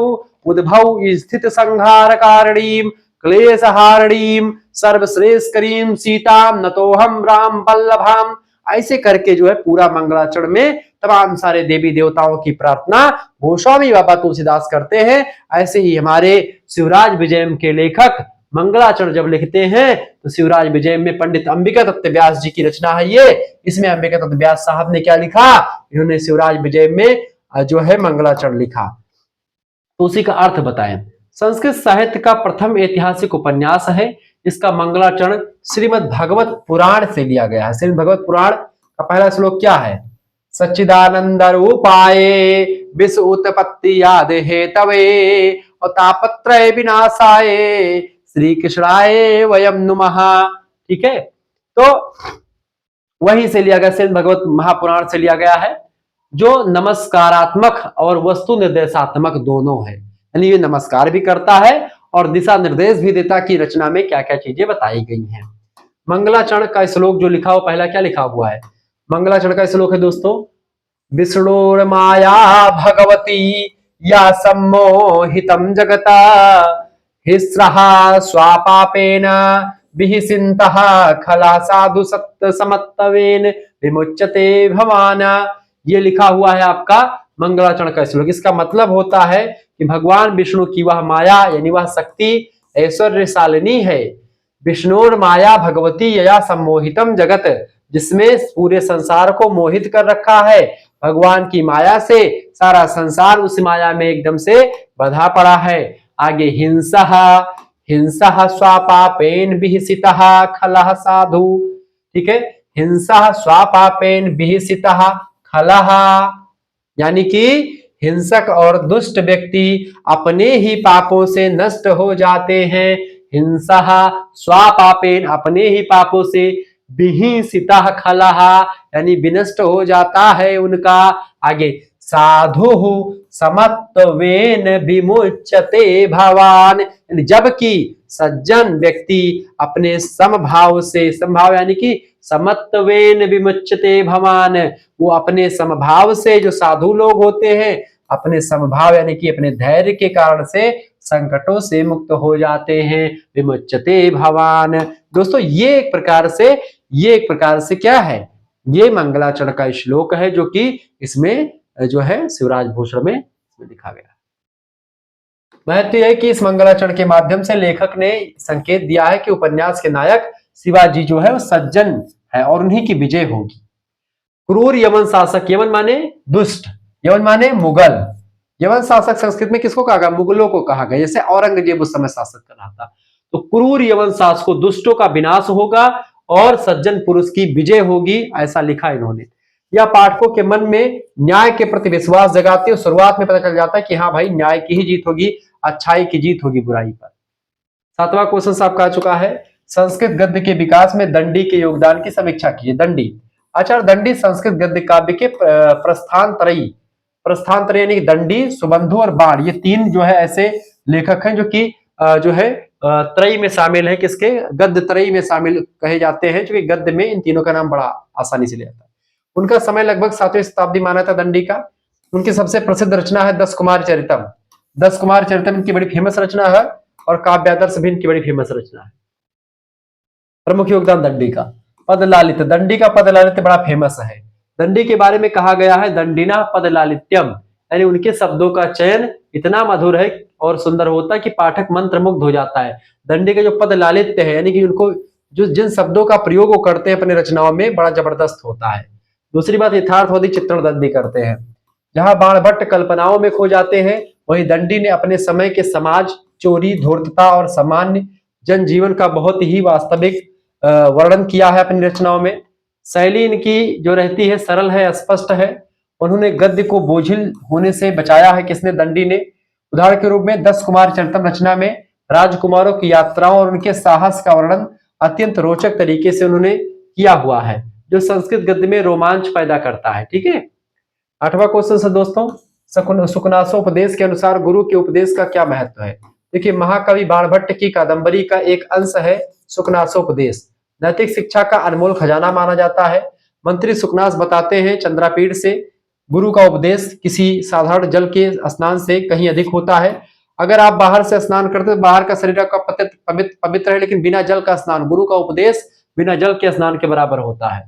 उद्भव स्थित संहार कारणीं क्लेशहारणीं सर्वश्रेष्ठकरीं सीताम नतोहम राम वल्लभाम। ऐसे करके जो है पूरा मंगलाचरण में तमाम सारे देवी देवताओं की प्रार्थना गोस्वामी बाबा तुलसीदास करते हैं। ऐसे ही हमारे शिवराज विजयम के लेखक मंगलाचरण जब लिखते हैं तो शिवराज विजयम में पंडित अंबिका दत्त व्यास जी की रचना है ये। इसमें अंबिका दत्त व्यास साहब ने क्या लिखा, इन्होंने शिवराज विजयम में जो है मंगलाचरण लिखा। तो उसी का अर्थ बताएं। संस्कृत साहित्य का प्रथम ऐतिहासिक उपन्यास है। इसका मंगलाचरण श्रीमद् भागवत पुराण से लिया गया है। श्रीमद् भागवत पुराण का पहला श्लोक क्या है, सच्चिदानंद रूपाय विश्व उत्पत्ति याद हेतवे और तापत्रय विनाशाय श्री कृष्णाय वयम नुमः। ठीक है, तो वहीं से लिया गया, श्रीमद् भगवत महापुराण से लिया गया है, जो नमस्कारात्मक और वस्तु निर्देशात्मक दोनों है। यानी ये नमस्कार भी करता है और दिशा निर्देश भी देता कि रचना में क्या क्या चीजें बताई गई हैं। मंगलाचरण का श्लोक जो लिखा हुआ, पहला क्या लिखा हुआ है, मंगलाचरण का श्लोक है दोस्तों, विष्णुर्माया भगवती या सम्मोहितं जगता हिस्रहा स्वापापेन विहिसिन्तः खला साधु सत्य समत्तवेन विमुच्यते भवान। ये लिखा हुआ है आपका मंगलाचरण का श्लोक। इसका मतलब होता है कि भगवान विष्णु की वह माया यानी वह शक्ति ऐश्वर्यशालिनी है। विष्णुर माया भगवती या सम्मोहितम जगत, जिसमें पूरे संसार को मोहित कर रखा है। भगवान की माया से सारा संसार उस माया में एकदम से बंधा पड़ा है। आगे हिंसा हिंसा स्वापापेन विहिसितः खलः साधु। ठीक है, हिंसा स्वापापेन विहिसितः खलः, यानी कि हिंसक और दुष्ट व्यक्ति अपने ही पापों से नष्ट हो जाते हैं। हिंसा स्वापापेन, अपने ही पापों से, विहिसितः खलः यानी विनष्ट हो जाता है उनका। आगे साधु समत्वेन विमुच्यते भवान, जबकि सज्जन व्यक्ति अपने समभाव से, समभाव यानी कि समत्वेन विमुच्यते भवान, वो अपने समभाव से, जो साधु लोग होते हैं अपने समभाव यानी कि अपने धैर्य के कारण से संकटों से मुक्त हो जाते हैं। विमुच्यते भवान। दोस्तों ये एक प्रकार से क्या है, ये मंगलाचरण का श्लोक है जो कि इसमें जो है शिवराज भूषण में लिखा गया। महत्व यह है कि इस मंगलाचरण के माध्यम से लेखक ने संकेत दिया है कि उपन्यास के नायक शिवाजी जो है वो सज्जन है और उन्हीं की विजय होगी। क्रूर यमन शासक, यमन माने दुष्ट, यमन माने मुगल। यमन शासक संस्कृत में किसको कहा गया, मुगलों को कहा गया। जैसे औरंगजेब उस समय शासक कर रहा था। तो क्रूर यमन शासकों, दुष्टों का विनाश होगा और सज्जन पुरुष की विजय होगी, ऐसा लिखा इन्होंने। यह पाठकों के मन में न्याय के प्रति विश्वास जगाती है। शुरुआत में पता चल जाता है कि हाँ भाई न्याय की ही जीत होगी, अच्छाई की जीत होगी बुराई पर। 7वां क्वेश्चन साहब कहा चुका है, संस्कृत गद्य के विकास में दंडी के योगदान की समीक्षा कीजिए। दंडी, आचार्य दंडी संस्कृत गद्य काव्य के प्रस्थानत्रयी यानी दंडी, सुबंधु और बाण, ये तीन जो है ऐसे लेखक हैं जो कि जो है त्रयी में शामिल है। किसके, गद्य त्रयी में शामिल कहे जाते हैं, जो कि गद्य में इन तीनों का नाम बड़ा आसानी से लिया जाता है। उनका समय लगभग 7वीं शताब्दी माना था दंडी का। उनकी सबसे प्रसिद्ध रचना है 10 कुमार चरितम। 10 कुमार चरितम इनकी बड़ी फेमस रचना है और काव्यादर्श भी इनकी बड़ी फेमस रचना है। प्रमुख योगदान दंडी का। पद लालित, दंडी का पद लालित बड़ा फेमस है। दंडी के बारे में कहा गया है दंडिना पद लालित्यम, यानी उनके शब्दों का चयन इतना मधुर है और सुंदर होता है कि पाठक मंत्रमुग्ध हो जाता है। दंडी का जो पद लालित्य है यानी कि उनको जो जिन शब्दों का प्रयोग वो करते हैं अपनी रचनाओं में, बड़ा जबरदस्त होता है। दूसरी बात, यथार्थवादी चित्रण दंडी करते हैं। जहां बाणभट्ट कल्पनाओं में खो जाते हैं, वहीं दंडी ने अपने समय के समाज चोरी, धूर्तता और सामान्य जनजीवन का बहुत ही वास्तविक वर्णन किया है अपनी रचनाओं में। शैली इनकी जो रहती है सरल है, स्पष्ट है। उन्होंने गद्य को बोझिल होने से बचाया है किसने? दंडी ने। उदाहरण के रूप में 10 कुमार चरितम रचना में राजकुमारों की यात्राओं और उनके साहस का वर्णन अत्यंत रोचक तरीके से उन्होंने किया हुआ है, जो संस्कृत गद्य में रोमांच पैदा करता है। ठीक है। 8वां क्वेश्चन है दोस्तों, सुकनासोपदेश के अनुसार गुरु के उपदेश का क्या महत्व है? देखिए, महाकवि बाणभट्ट की कादंबरी का एक अंश है सुकनासोपदेश। नैतिक शिक्षा का अनमोल खजाना माना जाता है। मंत्री सुकनास बताते हैं, चंद्रापीठ से गुरु का उपदेश किसी साधारण जल के स्नान से कहीं अधिक होता है। अगर आप बाहर से स्नान करते तो बाहर का शरीर आपका पवित्र है, लेकिन बिना जल का स्नान, गुरु का उपदेश बिना जल के स्नान के बराबर होता है।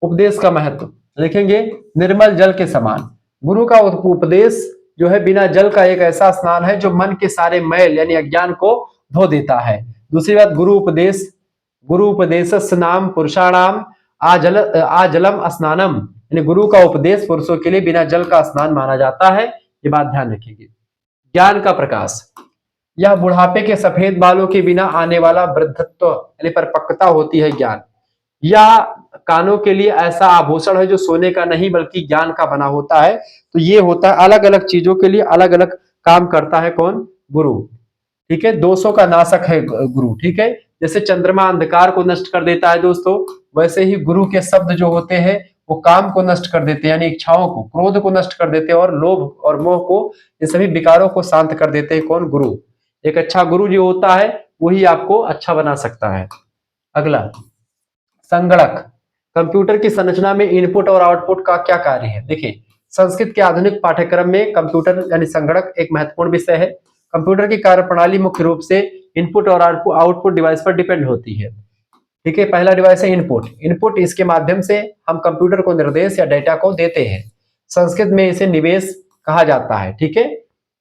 उपदेश का महत्व लिखेंगे, निर्मल जल के समान। गुरु का उपदेश जो है बिना जल का एक ऐसा स्नान है जो मन के सारे मैल यानी अज्ञान को धो देता है। दूसरी बात, गुरु उपदेश नाम पुरुषाणाम आजलम स्नानम, यानी गुरु का उपदेश पुरुषों के लिए बिना जल का स्नान माना जाता है। ये बात ध्यान रखिएगा। ज्ञान का प्रकाश, यह बुढ़ापे के सफेद बालों के बिना आने वाला वृद्धत्व यानी परिपक्वता होती है। ज्ञान या कानों के लिए ऐसा आभूषण है जो सोने का नहीं बल्कि ज्ञान का बना होता है। तो ये होता है, अलग अलग चीजों के लिए अलग अलग काम करता है कौन? गुरु। ठीक है। दोषों का नाशक है गुरु। ठीक है। जैसे चंद्रमा अंधकार को नष्ट कर देता है दोस्तों, वैसे ही गुरु के शब्द जो होते हैं वो काम को नष्ट कर देते हैं, यानी इच्छाओं को, क्रोध को नष्ट कर देते हैं और लोभ और मोह को, ये सभी विकारों को शांत कर देते हैं कौन? गुरु। एक अच्छा गुरु जो होता है वही आपको अच्छा बना सकता है। अगला, संगणक। कंप्यूटर की संरचना में इनपुट और आउटपुट का क्या कार्य है? देखिए, संस्कृत के आधुनिक पाठ्यक्रम में कंप्यूटर यानी संगणक एक महत्वपूर्ण विषय है। कंप्यूटर की कार्यप्रणाली मुख्य रूप से इनपुट और आउटपुट डिवाइस पर डिपेंड होती है। ठीक है। पहला डिवाइस है इनपुट। इनपुट, इसके माध्यम से हम कंप्यूटर को निर्देश या डेटा को देते हैं। संस्कृत में इसे निवेश कहा जाता है। ठीक है।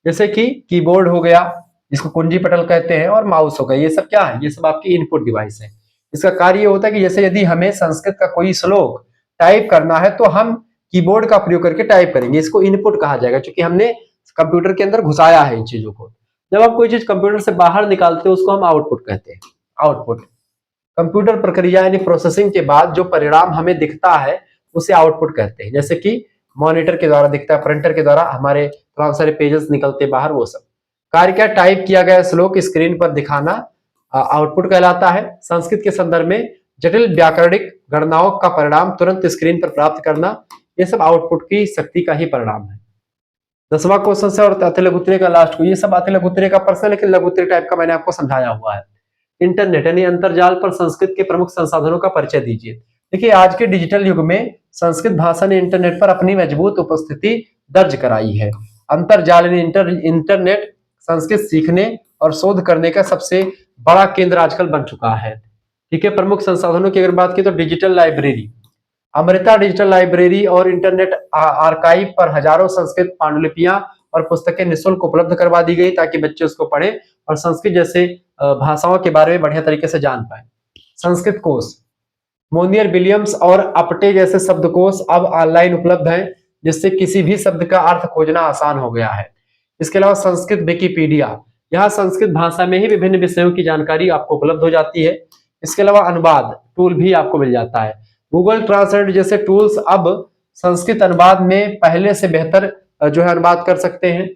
जैसे कि कीबोर्ड हो गया, जिसको कुंजी पटल कहते हैं, और माउस हो गया, ये सब क्या है? ये सब आपकी इनपुट डिवाइस है। इसका कार्य ये होता है कि जैसे यदि हमें संस्कृत का कोई श्लोक टाइप करना है तो हम कीबोर्ड का प्रयोग करके टाइप करेंगे, इसको इनपुट कहा जाएगा, क्योंकि हमने कंप्यूटर के अंदर घुसाया है इन चीजों को। जब आप कोई चीज कंप्यूटर से बाहर निकालते हो उसको हम आउटपुट कहते हैं। आउटपुट, कंप्यूटर प्रक्रिया यानी प्रोसेसिंग के बाद जो परिणाम हमें दिखता है उसे आउटपुट कहते हैं। जैसे कि मॉनिटर के द्वारा दिखता है, प्रिंटर के द्वारा हमारे तमाम सारे पेजेस निकलते बाहर, वो सब कार्य क्या? टाइप किया गया श्लोक स्क्रीन पर दिखाना आउटपुट कहलाता है। संस्कृत के संदर्भ में जटिल व्याकरणिक गणनाओं का परिणाम तुरंत स्क्रीन पर प्राप्त करना, ये सब आउटपुट की शक्ति का ही परिणाम है। 10वां क्वेश्चन से और अति लघुत्तरीय का लास्ट को, ये सब अति लघुत्तरीय का प्रश्न, लेकिन लघुत्तरीय टाइप का मैंने आपको समझाया हुआ है। इंटरनेट यानी अंतरजाल पर संस्कृत के प्रमुख संसाधनों का परिचय दीजिए। देखिए, आज के डिजिटल युग में संस्कृत भाषा ने इंटरनेट पर अपनी मजबूत उपस्थिति दर्ज कराई है। अंतरजाल यानी इंटरनेट संस्कृत सीखने और शोध करने का सबसे बड़ा केंद्र आजकल बन चुका है। ठीक है। प्रमुख संसाधनों की अगर बात की तो digital library, Amrita digital library और इंटरनेट आर्काइव पर हजारों संस्कृत पांडुलिपियां और पुस्तकें निःशुल्क उपलब्ध करवा दी गई ताकि बच्चे उसको पढ़े और संस्कृत जैसे भाषाओं के बारे में बढ़िया तरीके से जान पाए। संस्कृत कोश, मोनियर विलियम्स और अपटे जैसे शब्दकोश अब ऑनलाइन उपलब्ध हैं, जिससे किसी भी शब्द का अर्थ खोजना आसान हो गया है। इसके अलावा संस्कृत विकिपीडिया, यहाँ संस्कृत भाषा में ही विभिन्न विषयों की जानकारी आपको उपलब्ध हो जाती है। इसके अलावा अनुवाद टूल भी आपको मिल जाता है। गूगल ट्रांसलेट जैसे टूल्स अब संस्कृत अनुवाद में पहले से बेहतर जो है अनुवाद कर सकते हैं,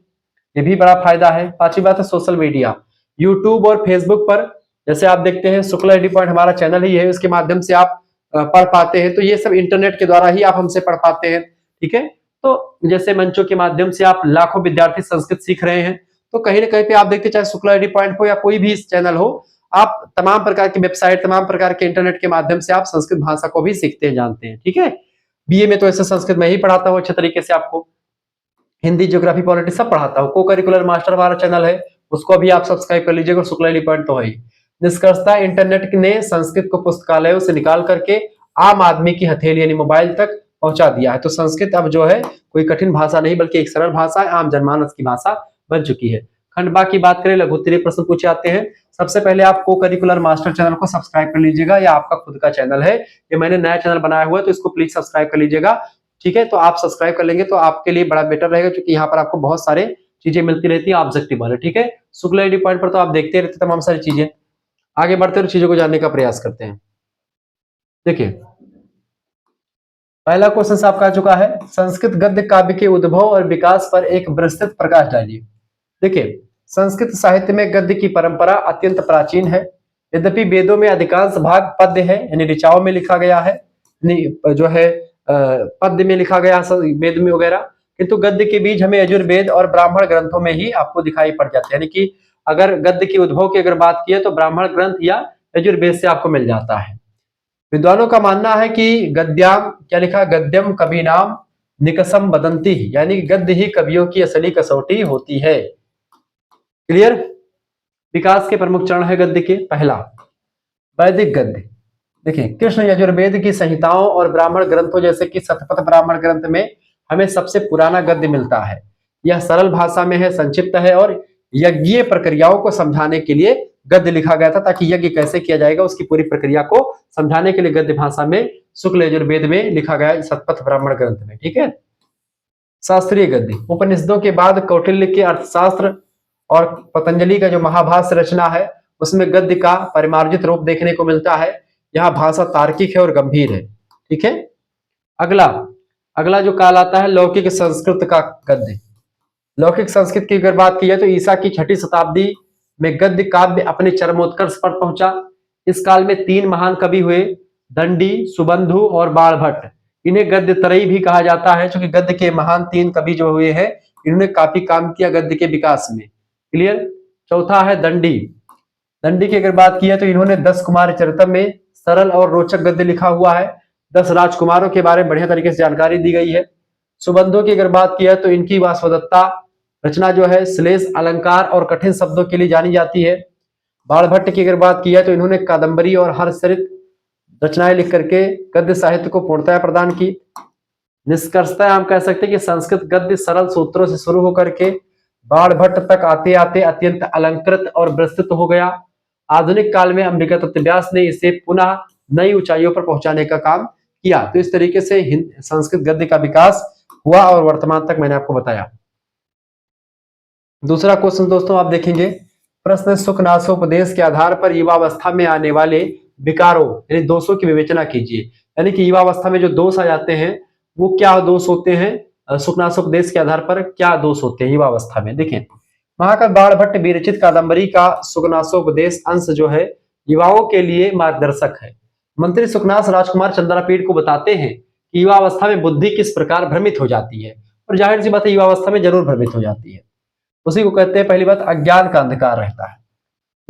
ये भी बड़ा फायदा है। 5वीं बात है सोशल मीडिया, यूट्यूब और फेसबुक पर जैसे आप देखते हैं, शुक्ला स्टडी पॉइंट हमारा चैनल ही है, उसके माध्यम से आप पढ़ पाते हैं। तो ये सब इंटरनेट के द्वारा ही आप हमसे पढ़ पाते हैं। ठीक है। तो जैसे मंचों के माध्यम से आप लाखों विद्यार्थी संस्कृत सीख रहे हैं, तो कहीं ना कहीं पे आप देखते, चाहे शुक्ला स्टडी पॉइंट हो या कोई भी चैनल हो, आप तमाम प्रकार की वेबसाइट, तमाम प्रकार के इंटरनेट के माध्यम से आप संस्कृत भाषा को भी सीखते हैं, जानते हैं। ठीक है। बीए में तो ऐसे संस्कृत में ही पढ़ाता हूँ अच्छे तरीके से, आपको हिंदी, ज्योग्राफी, पॉलिटिक्स सब पढ़ाता हूँ। को करिकुलर मास्टर हमारा चैनल है, उसको भी आप सब्सक्राइब कर लीजिएगा। शुक्ला स्टडी पॉइंट तो है ही। निष्कर्षतः इंटरनेट ने संस्कृत को पुस्तकालयों से निकाल करके आम आदमी की हथेली यानी मोबाइल तक पहुंचा दिया है। तो संस्कृत अब जो है कोई कठिन भाषा नहीं बल्कि एक सरल भाषा है, आम जनमानस की भाषा बन चुकी है। खंड बा की बात करें, लघुत्तरीय प्रश्न पूछे जाते हैं। सबसे पहले आप को करिकुलर मास्टर चैनल को सब्सक्राइब कर लीजिएगा, या आपका खुद का चैनल है, ये मैंने नया चैनल बनाया हुआ है, तो इसको प्लीज सब्सक्राइब कर लीजिएगा। ठीक है। तो आप सब्सक्राइब कर लेंगे तो आपके लिए बड़ा बेटर रहेगा, क्योंकि यहाँ पर आपको बहुत सारे चीजें मिलती रहती है ऑब्जेक्टिव वाले। ठीक है। शुक्ल एडी पॉइंट पर तो आप देखते रहते तमाम सारी चीजें। आगे बढ़ते हुए चीजों को जानने का प्रयास करते हैं। देखिए पहला क्वेश्चन आपका आ चुका है, संस्कृत गद्य काव्य के उद्भव और विकास पर एक विस्तृत प्रकाश डालिए। देखिए संस्कृत साहित्य में गद्य की परंपरा अत्यंत प्राचीन है। यद्यपि वेदों में अधिकांश भाग पद्य है, यानी ऋचाओं में लिखा गया है, जो है पद्य में लिखा गया वेद में वगैरह, किंतु गद्य के बीज हमें यजुर्वेद और ब्राह्मण ग्रंथों में ही आपको दिखाई पड़ जाते हैं। यानी कि अगर गद्य के उद्भव की अगर बात की है तो ब्राह्मण ग्रंथ या यजुर्वेद से आपको मिल जाता है। विद्वानों का मानना है कि गद्याम क्या लिखा, गद्यम कवि नाम निकसम बदंती, यानी गद्य ही कवियों की असली कसौटी होती है। क्लियर। विकास के प्रमुख चरण है गद्य के। पहला वैदिक गद्य। देखिए कृष्ण यजुर्वेद की संहिताओं और ब्राह्मण ग्रंथों जैसे कि शतपथ ब्राह्मण ग्रंथ में हमें सबसे पुराना गद्य मिलता है। यह सरल भाषा में है, संक्षिप्त है और यज्ञीय प्रक्रियाओं को समझाने के लिए गद्य लिखा गया था, ताकि यज्ञ कैसे किया जाएगा उसकी पूरी प्रक्रिया को समझाने के लिए गद्य भाषा में शुक्ल यजुर्वेद में लिखा गया, शतपथ ब्राह्मण ग्रंथ में। ठीक है। शास्त्रीय गद्य। उपनिषदों के बाद कौटिल्य के अर्थशास्त्र और पतंजलि का जो महाभाष्य रचना है उसमें गद्य का परिमार्जित रूप देखने को मिलता है। यह भाषा तार्किक है और गंभीर है। ठीक है। अगला जो काल आता है लौकिक संस्कृत का गद्य। लौकिक संस्कृत की अगर बात की जाए तो ईसा की 6वीं शताब्दी में गद्य काव्य अपने चरमोत्कर्ष पर पहुंचा। इस काल में 3 महान कवि हुए, दंडी, सुबंधु और बाणभट्ट। इन्हें गद्य त्रयी भी कहा जाता है, क्योंकि गद्य के महान 3 कवि जो हुए हैं इन्होंने काफी काम किया गद्य के विकास में। क्लियर। चौथा है दंडी। दंडी की अगर बात की है तो इन्होंने 10 कुमार चरितम में सरल और रोचक गद्य लिखा हुआ है। 10 राजकुमारों के बारे में बढ़िया तरीके से जानकारी दी गई है। सुबंधों की अगर बात की है तो इनकी वासवदत्ता रचना जो है श्लेष, अलंकार और कठिन शब्दों के लिए जानी जाती है। बाणभट्ट की अगर बात की है तो इन्होंने कादंबरी और हर्षचरित रचनाएं लिख करके गद्य साहित्य को पूर्णतया प्रदान की। निष्कर्षतः हम कह सकते हैं कि संस्कृत गद्य सरल सूत्रों से शुरू होकर के बाणभट्ट तक आते आते अत्यंत अलंकृत और विस्तृत हो गया। आधुनिक काल में अंबिका तत्व व्यास ने इसे पुनः नई ऊंचाइयों पर पहुंचाने का काम किया। तो इस तरीके से संस्कृत गद्य का विकास हुआ और वर्तमान तक मैंने आपको बताया। दूसरा क्वेश्चन दोस्तों आप देखेंगे, प्रश्न सुखनासोपदेश के आधार पर युवावस्था में आने वाले विकारों यानी दोषों की विवेचना कीजिए। यानी कि युवावस्था में जो दोष आ जाते हैं वो क्या दोष होते हैं, सुखनासोपदेश के आधार पर क्या दोष होते हैं युवावस्था में। देखें महाकवि बाणभट्ट विरचित कादंबरी का सुखनासोपदेश अंश जो है युवाओं के लिए मार्गदर्शक है। मंत्री सुखनास राजकुमार चंद्रापीठ को बताते हैं कि युवावस्था में बुद्धि किस प्रकार भ्रमित हो जाती है, और जाहिर सी बात है युवावस्था में जरूर भ्रमित हो जाती है। उसी को कहते हैं पहली बात अज्ञान का अंधकार रहता है।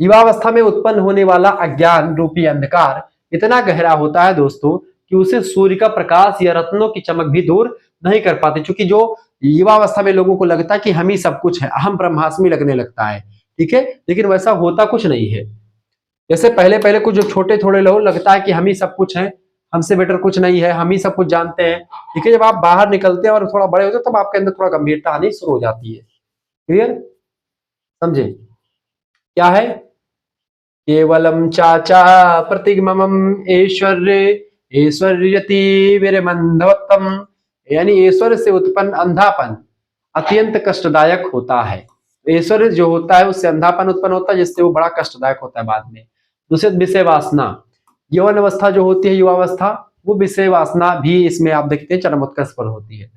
युवावस्था में उत्पन्न होने वाला अज्ञान रूपी अंधकार इतना गहरा होता है दोस्तों कि उसे सूर्य का प्रकाश या रत्नों की चमक भी दूर नहीं कर पाते। क्योंकि जो युवावस्था में लोगों को लगता है कि हम ही सब कुछ है, अहम ब्रह्मास्मि लगने लगता है। ठीक है। लेकिन वैसा होता कुछ नहीं है। जैसे पहले पहले कुछ जो छोटे थोड़े लोग लगता है कि हम ही सब कुछ है, हमसे बेटर कुछ नहीं है, हम ही सब कुछ जानते हैं। ठीक है। जब आप बाहर निकलते हैं और थोड़ा बड़े होते हैं तब आपके अंदर थोड़ा गंभीरता आनी शुरू हो जाती है। क्लियर। समझे क्या है, केवलम चाचा प्रतिगमम ऐश्वर्यति वीरमंधवत्तम, यानी ऐश्वर्य से उत्पन्न अंधापन अत्यंत कष्टदायक होता है। ऐश्वर्य जो होता है उससे अंधापन उत्पन्न होता है, जिससे वो बड़ा कष्टदायक होता है बाद में। दूसरे विषय वासना, यौवन अवस्था जो होती है युवावस्था, वो विषय वासना भी इसमें आप देखते हैं चरमोत्कर्ष पर होती है।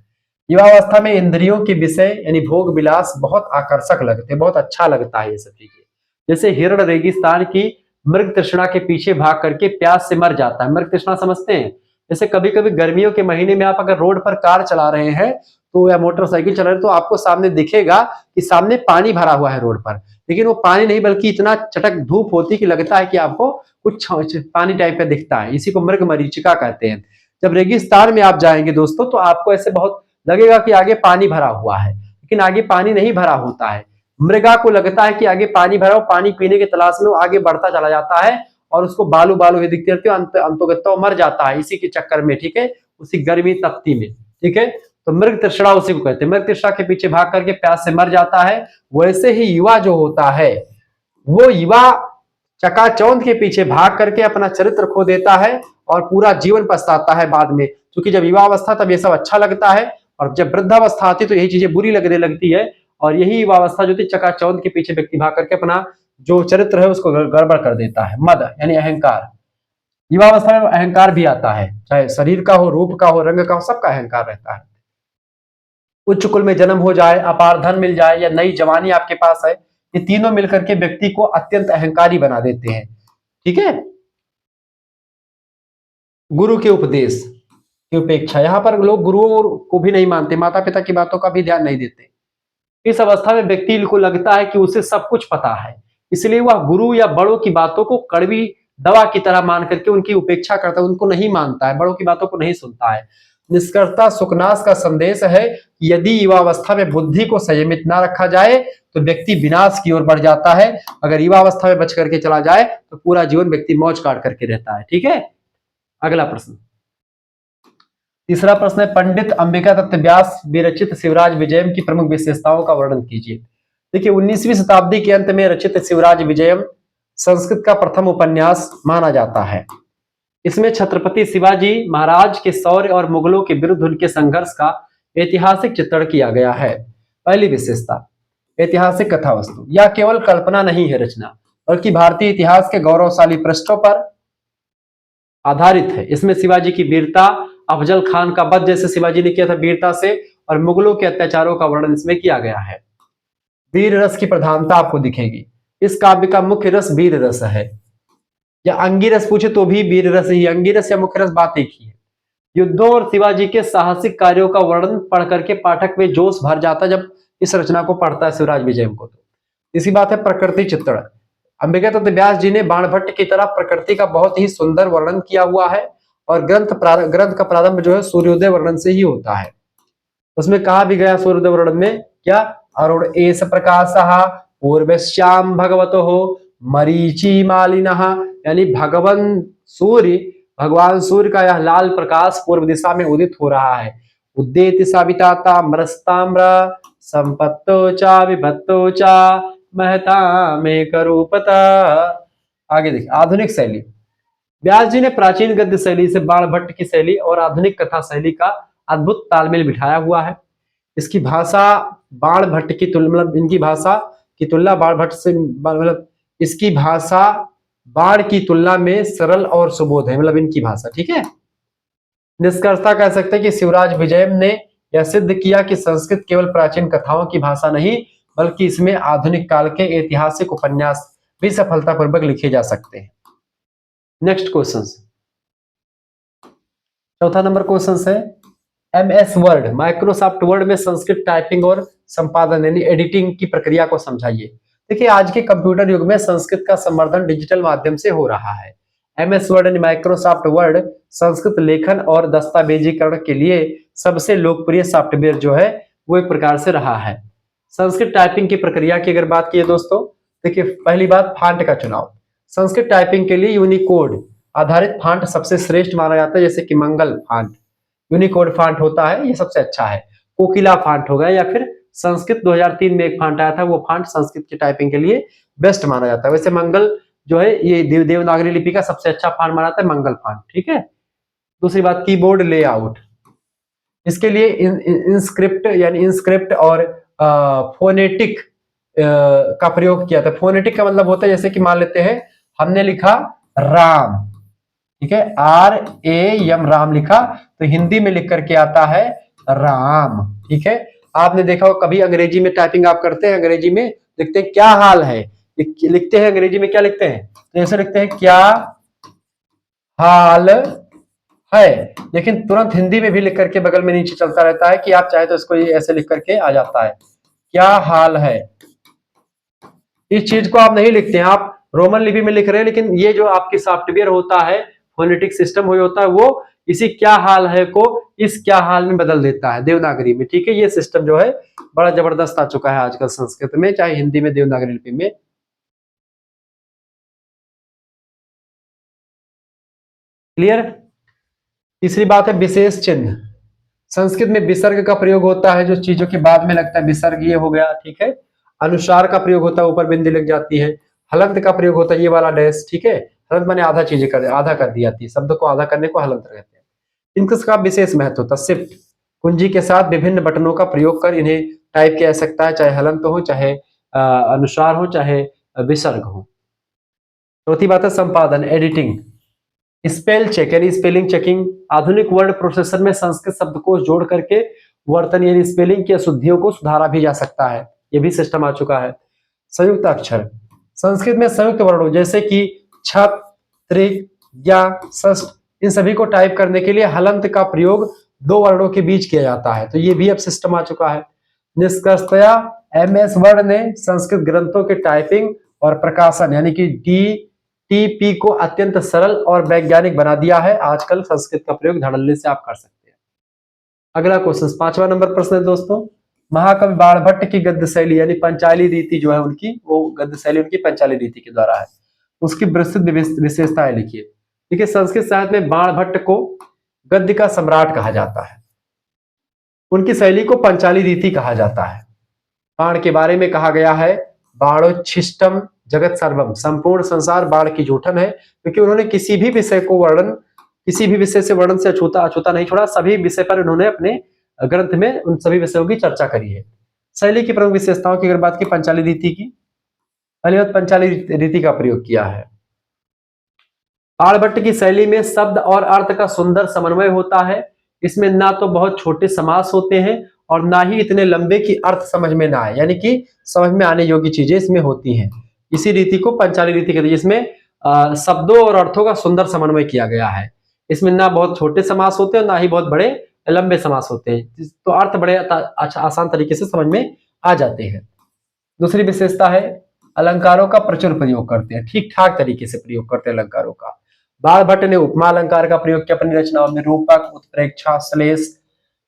युवावस्था में इंद्रियों के विषय यानी भोग विलास बहुत आकर्षक लगते हैं, बहुत अच्छा लगता है ये सब चीजें। जैसे हिरण रेगिस्तान की मृग तृष्णा के पीछे भाग करके प्यास से मर जाता है। मृग तृष्णा समझते हैं। जैसे कभी कभी गर्मियों के महीने में आप अगर रोड पर कार चला रहे हैं तो या मोटरसाइकिल चला रहे हैं तो आपको सामने दिखेगा कि सामने पानी भरा हुआ है रोड पर, लेकिन वो पानी नहीं बल्कि इतना चटक धूप होती कि लगता है कि आपको कुछ पानी टाइप का दिखता है। इसी को मृग मरीचिका कहते हैं। जब रेगिस्तान में आप जाएंगे दोस्तों तो आपको ऐसे बहुत लगेगा कि आगे पानी भरा हुआ है, लेकिन आगे पानी नहीं भरा होता है। मृगा को लगता है कि आगे पानी भरा हो, पानी पीने की तलाश में वो आगे बढ़ता चला जाता है और उसको बालू बालू ही दिखती रहती है, अंतोगत्वा मर जाता है इसी के चक्कर में। ठीक है। उसी गर्मी तपती में। ठीक है। तो मृग तृष्णा उसी को कहते हैं। मृग तृष्णा के पीछे भाग करके प्यास से मर जाता है। वैसे ही युवा जो होता है वो युवा चकाचौंध के पीछे भाग करके अपना चरित्र खो देता है और पूरा जीवन पछताता है बाद में। क्योंकि जब युवा अवस्था तब ये सब अच्छा लगता है और जब वृद्धावस्था आती तो यही चीजें बुरी लगने लगती है और यही युवावस्था जो थी चकाचौंध के पीछे व्यक्ति भाग करके अपना जो चरित्र है उसको गड़बड़ कर देता है। मद यानी अहंकार, युवावस्था में अहंकार भी आता है, चाहे शरीर का हो, रूप का हो, रंग का हो, सबका अहंकार रहता है। उच्च कुल में जन्म हो जाए, अपार धन मिल जाए या नई जवानी आपके पास है, ये तीनों मिलकर के व्यक्ति को अत्यंत अहंकारी बना देते हैं। ठीक है। गुरु के उपदेश की उपेक्षा, यहां पर लोग गुरुओं को भी नहीं मानते, माता पिता की बातों का भी ध्यान नहीं देते। इस अवस्था में व्यक्ति को लगता है कि उसे सब कुछ पता है, इसलिए वह गुरु या बड़ों की बातों को कड़वी दवा की तरह मान करके उनकी उपेक्षा करता है, उनको नहीं मानता है, बड़ों की बातों को नहीं सुनता है। निष्कर्षतः सुखनाश का संदेश है कि यदि युवावस्था में बुद्धि को संयमित ना रखा जाए तो व्यक्ति विनाश की ओर बढ़ जाता है। अगर युवावस्था में बच करके चला जाए तो पूरा जीवन व्यक्ति मौज काट करके रहता है। ठीक है। अगला प्रश्न, तीसरा प्रश्न है, पंडित अंबिका दत्त व्यास विरचित शिवराज विजयम की प्रमुख विशेषताओं का वर्णन कीजिए। देखिए 19वीं शताब्दी के अंत में रचित शिवराज विजयम संस्कृत का प्रथम उपन्यास माना जाता है। इसमें छत्रपति शिवाजी महाराज के शौर्य और मुगलों के विरुद्ध उनके संघर्ष का ऐतिहासिक चित्रण किया गया है। पहली विशेषता, ऐतिहासिक कथा वस्तु, यह केवल कल्पना नहीं है रचना, बल्कि भारतीय इतिहास के गौरवशाली पृष्ठों पर आधारित है। इसमें शिवाजी की वीरता, अफजल खान का वध जैसे शिवाजी ने किया था वीरता से, और मुगलों के अत्याचारों का वर्णन इसमें किया गया है। वीर रस की प्रधानता आपको दिखेगी। इस काव्य का मुख्य रस वीर रस है, या अंगिरस पूछे तो भी वीर रस ही, अंगिरस या मुख्य रस बात एक ही है। युद्धों और शिवाजी के साहसिक कार्यों का वर्णन पढ़ करके पाठक में जोश भर जाता है जब इस रचना को पढ़ता है शिवराज विजयम को। तो इसी बात है प्रकृति चित्रण, अंबिका दत्त व्यास जी ने बाणभट्ट की तरह प्रकृति का बहुत ही सुंदर वर्णन किया हुआ है, और ग्रंथ का प्रारंभ जो है सूर्योदय वर्णन से ही होता है। उसमें कहा भी गया सूर्योदय वर्णन में क्या, अरुण एस प्रकाशः पूर्वश्याम भगवतो हो मरीचि मालिनः, यानी भगवान सूर्य का यह लाल प्रकाश पूर्व दिशा में उदित हो रहा है। उद्देति साविताता मरस्ताम्र संपत्तो चा विभत्तो चा महता में करूपता। आगे देखिए आधुनिक शैली, व्यास जी ने प्राचीन गद्य शैली से बाणभट्ट की शैली और आधुनिक कथा शैली का अद्भुत तालमेल बिठाया हुआ है। इसकी भाषा बाणभट्ट की तुलना, मतलब इनकी भाषा की तुलना बाणभट्ट से, मतलब इसकी भाषा बाण की तुलना में सरल और सुबोध है, मतलब इनकी भाषा। ठीक है। निष्कर्षता कह सकते हैं कि शिवराज विजयम ने यह सिद्ध किया कि संस्कृत केवल प्राचीन कथाओं की भाषा नहीं, बल्कि इसमें आधुनिक काल के ऐतिहासिक उपन्यास भी सफलतापूर्वक लिखे जा सकते हैं। नेक्स्ट क्वेश्चन, चौथा नंबर क्वेश्चन है, MS वर्ड, माइक्रोसॉफ्ट वर्ड में संस्कृत टाइपिंग और संपादन यानी एडिटिंग की प्रक्रिया को समझाइए। देखिए आज के कंप्यूटर युग में संस्कृत का संवर्धन डिजिटल माध्यम से हो रहा है। MS वर्ड यानी माइक्रोसॉफ्ट वर्ड संस्कृत लेखन और दस्तावेजीकरण के लिए सबसे लोकप्रिय सॉफ्टवेयर जो है वो एक प्रकार से रहा है। संस्कृत टाइपिंग की प्रक्रिया की अगर बात की दोस्तों, देखिए पहली बात फांट का चुनाव। संस्कृत टाइपिंग के लिए यूनिकोड आधारित फांट सबसे श्रेष्ठ माना जाता है, जैसे कि मंगल फांट यूनिकोड फांट होता है, ये सबसे अच्छा है। कोकिला फांट होगा, या फिर संस्कृत 2003 में एक फांट आया था, वो फांट संस्कृत की टाइपिंग के लिए बेस्ट माना जाता है। वैसे मंगल जो है ये देवनागरी लिपि का सबसे अच्छा फांट माना जाता है, मंगल फांट। ठीक है। दूसरी बात कीबोर्ड लेआउट, इसके लिए इंस्क्रिप्ट और फोनेटिक का प्रयोग किया था। फोनेटिक का मतलब होता है जैसे कि मान लेते हैं हमने लिखा राम, ठीक है, RAM राम लिखा, तो हिंदी में लिख करके आता है राम। ठीक है। आपने देखा हो कभी अंग्रेजी में टाइपिंग आप करते हैं, अंग्रेजी में लिखते हैं क्या हाल है, लिखते हैं अंग्रेजी में क्या लिखते हैं, तो ऐसे लिखते हैं क्या हाल है, लेकिन तुरंत हिंदी में भी लिख करके बगल में नीचे चलता रहता है कि आप चाहे तो इसको ऐसे लिख करके आ जाता है क्या हाल है। इस चीज को आप नहीं लिखते हैं, आप रोमन लिपि में लिख रहे हैं, लेकिन ये जो आपकी सॉफ्टवेयर होता है, फोनेटिक सिस्टम हो होता है, वो इसी क्या हाल है को इस क्या हाल में बदल देता है देवनागरी में। ठीक है। ये सिस्टम जो है बड़ा जबरदस्त आ चुका है आजकल संस्कृत में, चाहे हिंदी में देवनागरी लिपि में। क्लियर। तीसरी बात है विशेष चिन्ह। संस्कृत में विसर्ग का प्रयोग होता है, जो चीजों के बाद में लगता है, विसर्ग ये हो गया। ठीक है। अनुसार का प्रयोग होता है, ऊपर बिंदी लग जाती है। हलंत का प्रयोग होता है, ये वाला डैश। ठीक है। हलंत माने आधा चीजें कर आधा कर दी जाती है, शब्द को आधा करने को हलंत कहते हैं। इनका विशेष महत्व होता है। शिफ्ट कुंजी के साथ विभिन्न बटनों का प्रयोग कर इन्हें टाइप किया जा सकता है, चाहे हलंत हो, चाहे अनुस्वार हो, चाहे विसर्ग हो। चौथी बात है संपादन, एडिटिंग। स्पेल चेक यानी स्पेलिंग चेकिंग। आधुनिक वर्ड प्रोसेसर में संस्कृत शब्दकोश जोड़ करके वर्तन यानी स्पेलिंग की अशुद्धियों को सुधारा भी जा सकता है, ये भी सिस्टम आ चुका है। संयुक्त अक्षर, संस्कृत में संयुक्त वर्णों जैसे कि छत, त्रिक या षष्ठ, इन सभी को टाइप करने के लिए हलंत का प्रयोग दो वर्णों के बीच किया जाता है, तो ये भी अब सिस्टम आ चुका है। निष्कर्षतया MS वर्ड ने संस्कृत ग्रंथों के टाइपिंग और प्रकाशन यानी कि DTP को अत्यंत सरल और वैज्ञानिक बना दिया है। आजकल संस्कृत का प्रयोग धड़ल्ले से आप कर सकते हैं। अगला क्वेश्चन 5वां नंबर प्रश्न है दोस्तों, महाकवि बाणभट्ट की गद्य शैली यानी पंचाली रीति जो है उनकी, वो गद्य शैली उनकी पंचाली रीति के द्वारा है, उसकी प्रसिद्ध विशेषताएं लिखिए। देखिए संस्कृत साहित्य में बाणभट्ट को गद्य का सम्राट कहा जाता है, उनकी शैली को पंचाली रीति कहा जाता है। बाण के बारे में कहा गया है बाणोच्छिष्टम जगत सर्वम, संपूर्ण संसार बाण की जूठन है, क्योंकि उन्होंने किसी भी विषय को किसी भी विषय से वर्णन से अछूता नहीं छोड़ा, सभी विषय पर उन्होंने अपने ग्रंथ में उन सभी विषयों की चर्चा करी है। शैली की प्रमुख विशेषताओं की अगर बात की पंचाली रीति की, पहली बात पंचाली रीति का प्रयोग किया है। बाणभट्ट की शैली में शब्द और अर्थ का सुंदर समन्वय होता है, इसमें ना तो बहुत छोटे समास होते हैं और ना ही इतने लंबे कि अर्थ समझ में ना आए, यानी कि समझ में आने योग्य चीजें इसमें होती हैं। इसी रीति को पंचाली रीति कहते हैं, जिसमें शब्दों और अर्थों का सुंदर समन्वय किया गया है। इसमें ना बहुत छोटे समास होते हैं, ना ही बहुत बड़े लंबे समास होते हैं, तो अर्थ बड़े अच्छा आसान तरीके से समझ में आ जाते हैं। दूसरी विशेषता है अलंकारों का प्रचुर प्रयोग करते हैं, ठीक ठाक तरीके से प्रयोग करते हैं अलंकारों का। बाणभट्ट ने उपमा अलंकार का प्रयोग किया अपनी रचनाओं में, रूपक, उत्प्रेक्षा, श्लेष,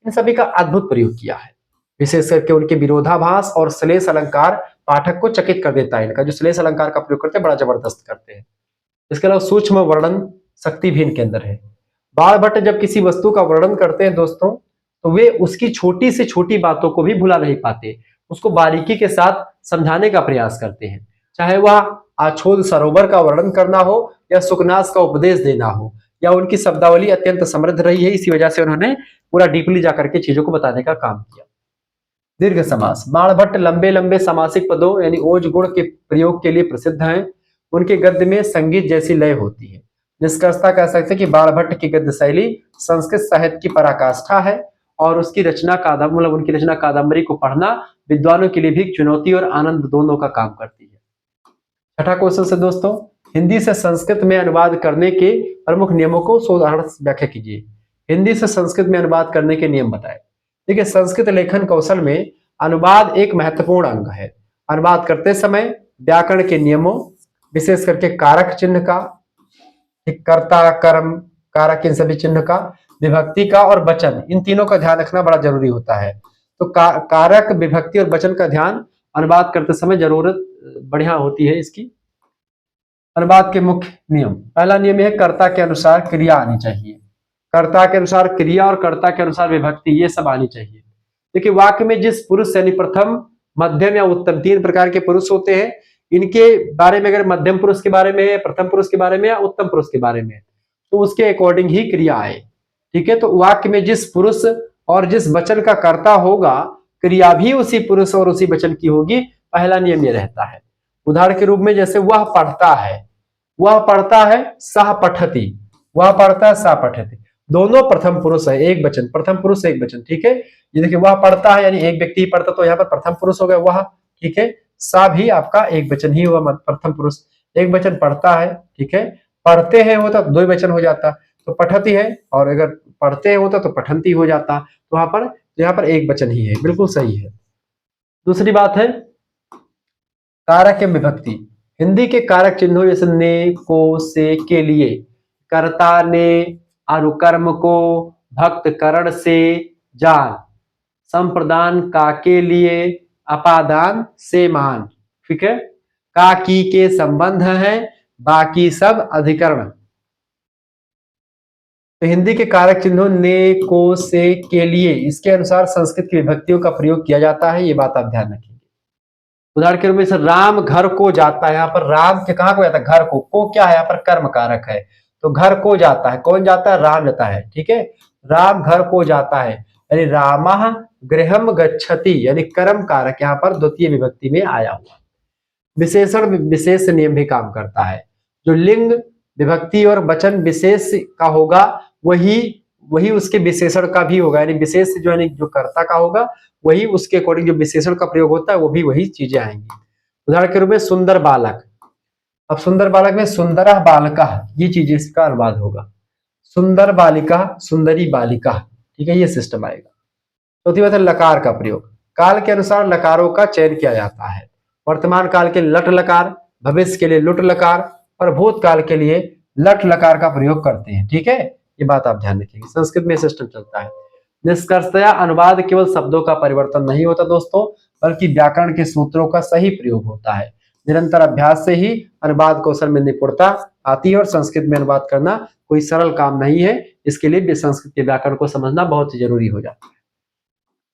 इन सभी का अद्भुत प्रयोग किया है। विशेष करके उनके विरोधाभास और श्लेष अलंकार पाठक को चकित कर देता है। इनका जो श्लेष अलंकार का प्रयोग करते हैं बड़ा जबरदस्त करते हैं। इसके अलावा सूक्ष्म वर्णन शक्ति भी इनके अंदर है। बाणभट्ट जब किसी वस्तु का वर्णन करते हैं दोस्तों, तो वे उसकी छोटी से छोटी बातों को भी भुला नहीं पाते, उसको बारीकी के साथ समझाने का प्रयास करते हैं। चाहे वह आछोद सरोवर का वर्णन करना हो या सुकनास का उपदेश देना हो, या उनकी शब्दावली अत्यंत समृद्ध रही है, इसी वजह से उन्होंने पूरा डीपली जाकर के चीजों को बताने का काम किया। दीर्घ समास, बाणभट्ट लंबे लंबे समासिक पदों यानी ओज गुण के प्रयोग के लिए प्रसिद्ध हैं। उनके गद्य में संगीत जैसी लय होती है। निष्कर्षता कह सकते हैं कि बाणभट्ट की गद्य शैली संस्कृत साहित्य की पराकाष्ठा है और उसकी रचना कादम्बरी, उनकी रचना कादम्बरी को पढ़ना विद्वानों के लिए भी चुनौती और आनंद दोनों का काम करती है। छठा क्वेश्चन से दोस्तों, हिंदी से संस्कृत में अनुवाद करने के प्रमुख नियमों को उदाहरण व्याख्या कीजिए। हिंदी से संस्कृत में अनुवाद करने के नियम बताएं। देखिए संस्कृत लेखन कौशल में अनुवाद एक महत्वपूर्ण अंग है। अनुवाद करते समय व्याकरण के नियमों, विशेष करके कारक चिन्ह का, कर्ता, कर्म, कारक, इन सभी चिन्ह का, विभक्ति का और वचन, इन तीनों का ध्यान रखना बड़ा जरूरी होता है। तो कारक, विभक्ति और वचन का ध्यान अनुवाद करते समय जरूरत बढ़िया होती है इसकी। अनुवाद के मुख्य नियम, पहला नियम है कर्ता के अनुसार क्रिया आनी चाहिए। कर्ता के अनुसार क्रिया और कर्ता के अनुसार विभक्ति, ये सब आनी चाहिए। देखिए वाक्य में जिस पुरुष यानी प्रथम, मध्यम या उत्तम, तीन प्रकार के पुरुष होते हैं। इनके बारे में अगर मध्यम पुरुष के बारे में, प्रथम पुरुष के बारे में या उत्तम पुरुष के बारे में, तो उसके अकॉर्डिंग ही क्रिया आए। ठीक है, तो वाक्य में जिस पुरुष और जिस वचन का कर्ता होगा, क्रिया भी उसी पुरुष और उसी वचन की होगी। पहला नियम ये रहता है। उदाहरण के रूप में जैसे वह पढ़ता है, वह पढ़ता है, सह पठति, वह पढ़ता है, सह पठति, दोनों प्रथम पुरुष है, एक वचन, प्रथम पुरुष एक वचन। ठीक है, ये देखिए वह पढ़ता है यानी एक व्यक्ति पढ़ता, तो यहाँ पर प्रथम पुरुष हो गया वह। ठीक है, सा भी आपका एक वचन ही हुआ, प्रथम पुरुष, एक वचन पढ़ता है। ठीक है, पढ़ते हैं होता तो दो वचन हो जाता, तो पठती है, और अगर पढ़ते हैं होता तो पठंती हो जाता, तो यहाँ पर एक वचन ही है, बिल्कुल सही है। दूसरी बात है कारक एवं विभक्ति। हिंदी के कारक चिन्हों जैसे ने, को, से, के लिए, कर्ता ने, अनुकर्म को, भक्त करण से, जान, संप्रदान का के लिए, अपादान से मान। ठीक है, का की के संबंध है, बाकी सब अधिकरण। तो हिंदी के कारक चिन्हों ने, को, से, के लिए, इसके अनुसार संस्कृत की विभक्तियों का प्रयोग किया जाता है, ये बात आप ध्यान रखिए। उदाहरण के रूप में राम घर को जाता है, यहाँ पर राम के कहाँ को जाता है, घर को क्या है, यहाँ पर कर्म कारक है, तो घर को जाता है, कौन जाता है, राम जाता है। ठीक है, राम घर को जाता है, यानी रामः गृहम गच्छति, यानी कर्म कारक यहाँ पर द्वितीय विभक्ति में आया हुआ। विशेषण विशेष नियम भी काम करता है। जो लिंग विभक्ति और वचन विशेष का होगा वही उसके विशेषण का भी होगा, यानी विशेष जो है जो कर्ता का होगा वही उसके अकॉर्डिंग जो विशेषण का प्रयोग होता है वो भी वही चीजें आएंगी। उदाहरण के रूप में सुंदर बालक, अब सुंदर बालक में सुंदरः बालकः, ये चीज इसका अनुवाद होगा। सुंदर बालिका, सुंदरी बालिका, ठीक है, ये सिस्टम आएगा। चौथी बात है लकार का प्रयोग। काल के अनुसार लकारों का चयन किया जाता है। वर्तमान काल के लट लकार, भविष्य के लिए लुट लकार और भूतकाल के लिए लट लकार का प्रयोग करते हैं, ठीक है, ये बात आप ध्यान रखिएगा। संस्कृत में सिस्टम चलता है। निष्कर्षतया अनुवाद केवल शब्दों का परिवर्तन नहीं होता दोस्तों, बल्कि व्याकरण के सूत्रों का सही प्रयोग होता है। निरंतर अभ्यास से ही अनुवाद कौशल में निपुणता आती है और संस्कृत में अनुवाद करना कोई सरल काम नहीं है। इसके लिए भी संस्कृत के व्याकरण को समझना बहुत ही जरूरी हो जाता है।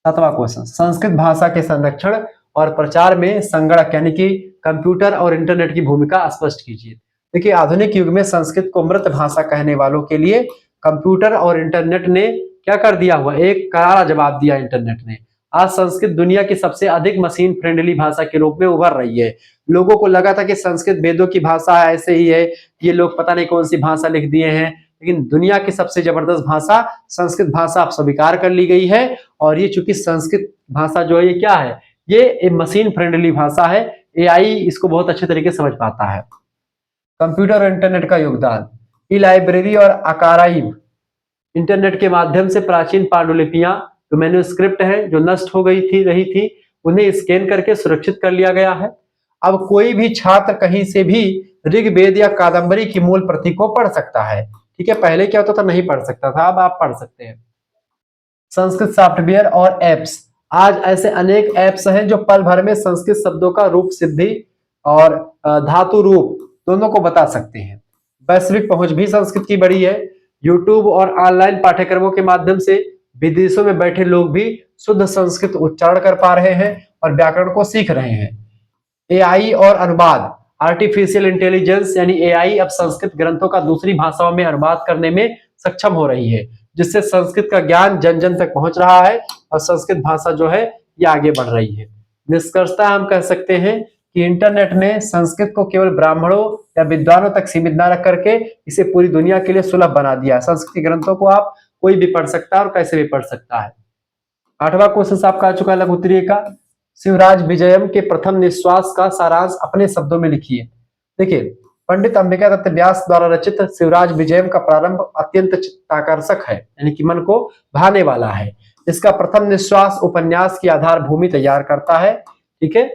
सातवां क्वेश्चन, संस्कृत भाषा के संरक्षण और प्रचार में संगणक यानी कि कंप्यूटर और इंटरनेट की भूमिका स्पष्ट कीजिए। देखिए, आधुनिक युग में संस्कृत को मृत भाषा कहने वालों के लिए कंप्यूटर और इंटरनेट ने क्या कर दिया हुआ, एक करारा जवाब दिया इंटरनेट ने। आज संस्कृत दुनिया की सबसे अधिक मशीन फ्रेंडली भाषा के रूप में उभर रही है। लोगों को लगा था कि संस्कृत वेदों की भाषा ऐसे ही है, ये लोग पता नहीं कौन सी भाषा लिख दिए हैं, लेकिन दुनिया की सबसे जबरदस्त भाषा संस्कृत भाषा अब स्वीकार कर ली गई है। और ये चूंकि संस्कृत भाषा जो है ये क्या है, ये एक मशीन फ्रेंडली भाषा है। एआई इसको बहुत अच्छे तरीके से समझ पाता है। कंप्यूटर और इंटरनेट का योगदान, ई लाइब्रेरी और आर्काइव, इंटरनेट के माध्यम से प्राचीन पांडुलिपियां जो मैन्युस्क्रिप्ट है जो नष्ट हो रही थी उन्हें स्कैन करके सुरक्षित कर लिया गया है। अब कोई भी छात्र कहीं से भी ऋग्वेद या कादंबरी की मूल प्रति को पढ़ सकता है, ठीक है, पहले क्या होता था, नहीं पढ़ सकता था, अब आप पढ़ सकते हैं। संस्कृत सॉफ्टवेयर और एप्स, आज ऐसे अनेक एप्स हैं जो पल भर में संस्कृत शब्दों का रूप सिद्धि और धातु रूप दोनों को बता सकते हैं। वैश्विक पहुंच भी संस्कृत की बड़ी है। यूट्यूब और ऑनलाइन पाठ्यक्रमों के माध्यम से विदेशों में बैठे लोग भी शुद्ध संस्कृत उच्चारण कर पा रहे हैं और व्याकरण को सीख रहे हैं। एआई और अनुवाद, आर्टिफिशियल इंटेलिजेंस यानी एआई अब संस्कृत ग्रंथों का दूसरी भाषाओं में अनुवाद करने में सक्षम हो रही है, जिससे संस्कृत का ज्ञान जन जन तक पहुंच रहा है और संस्कृत भाषा जो है ये आगे बढ़ रही है। निष्कर्षतः हम कह सकते हैं कि इंटरनेट ने संस्कृत को केवल ब्राह्मणों या विद्वानों तक सीमित न रख करके इसे पूरी दुनिया के लिए सुलभ बना दिया। संस्कृत ग्रंथों को आप कोई भी पढ़ सकता है और कैसे भी पढ़ सकता है। आठवां क्वेश्चन आपका आ चुका है लघु उत्तरीय का। शिवराज विजयम के प्रथम निश्वास का सारांश अपने शब्दों में लिखिए। देखिए, पंडित अंबिका दत्त व्यास द्वारा रचित शिवराज विजयम का प्रारंभ अत्यंत चित्ताकर्षक है, यानी कि मन को भाने वाला है। इसका प्रथम निश्वास उपन्यास की आधार भूमि तैयार करता है, ठीक है।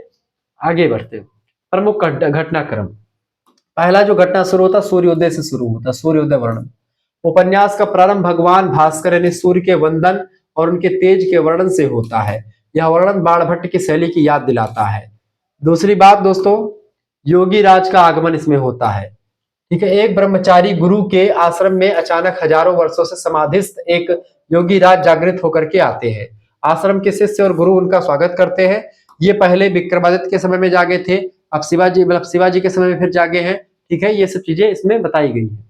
आगे बढ़ते हैं। प्रमुख घटनाक्रम, पहला जो घटना शुरू होता सूर्योदय से शुरू होता, सूर्योदय वर्णन। उपन्यास का प्रारंभ भगवान भास्कर यानी सूर्य के वंदन और उनके तेज के वर्णन से होता है। यह वर्णन बाणभट्ट की शैली की याद दिलाता है। दूसरी बात दोस्तों, योगी राज का आगमन इसमें होता है, ठीक है। एक ब्रह्मचारी गुरु के आश्रम में अचानक हजारों वर्षों से समाधिस्थ एक योगी राज जागृत होकर के आते हैं। आश्रम के शिष्य और गुरु उनका स्वागत करते हैं। ये पहले विक्रमादित्य के समय में जागे थे, अब शिवाजी के समय में फिर जागे हैं, ठीक है। ये सब चीजें इसमें बताई गई है।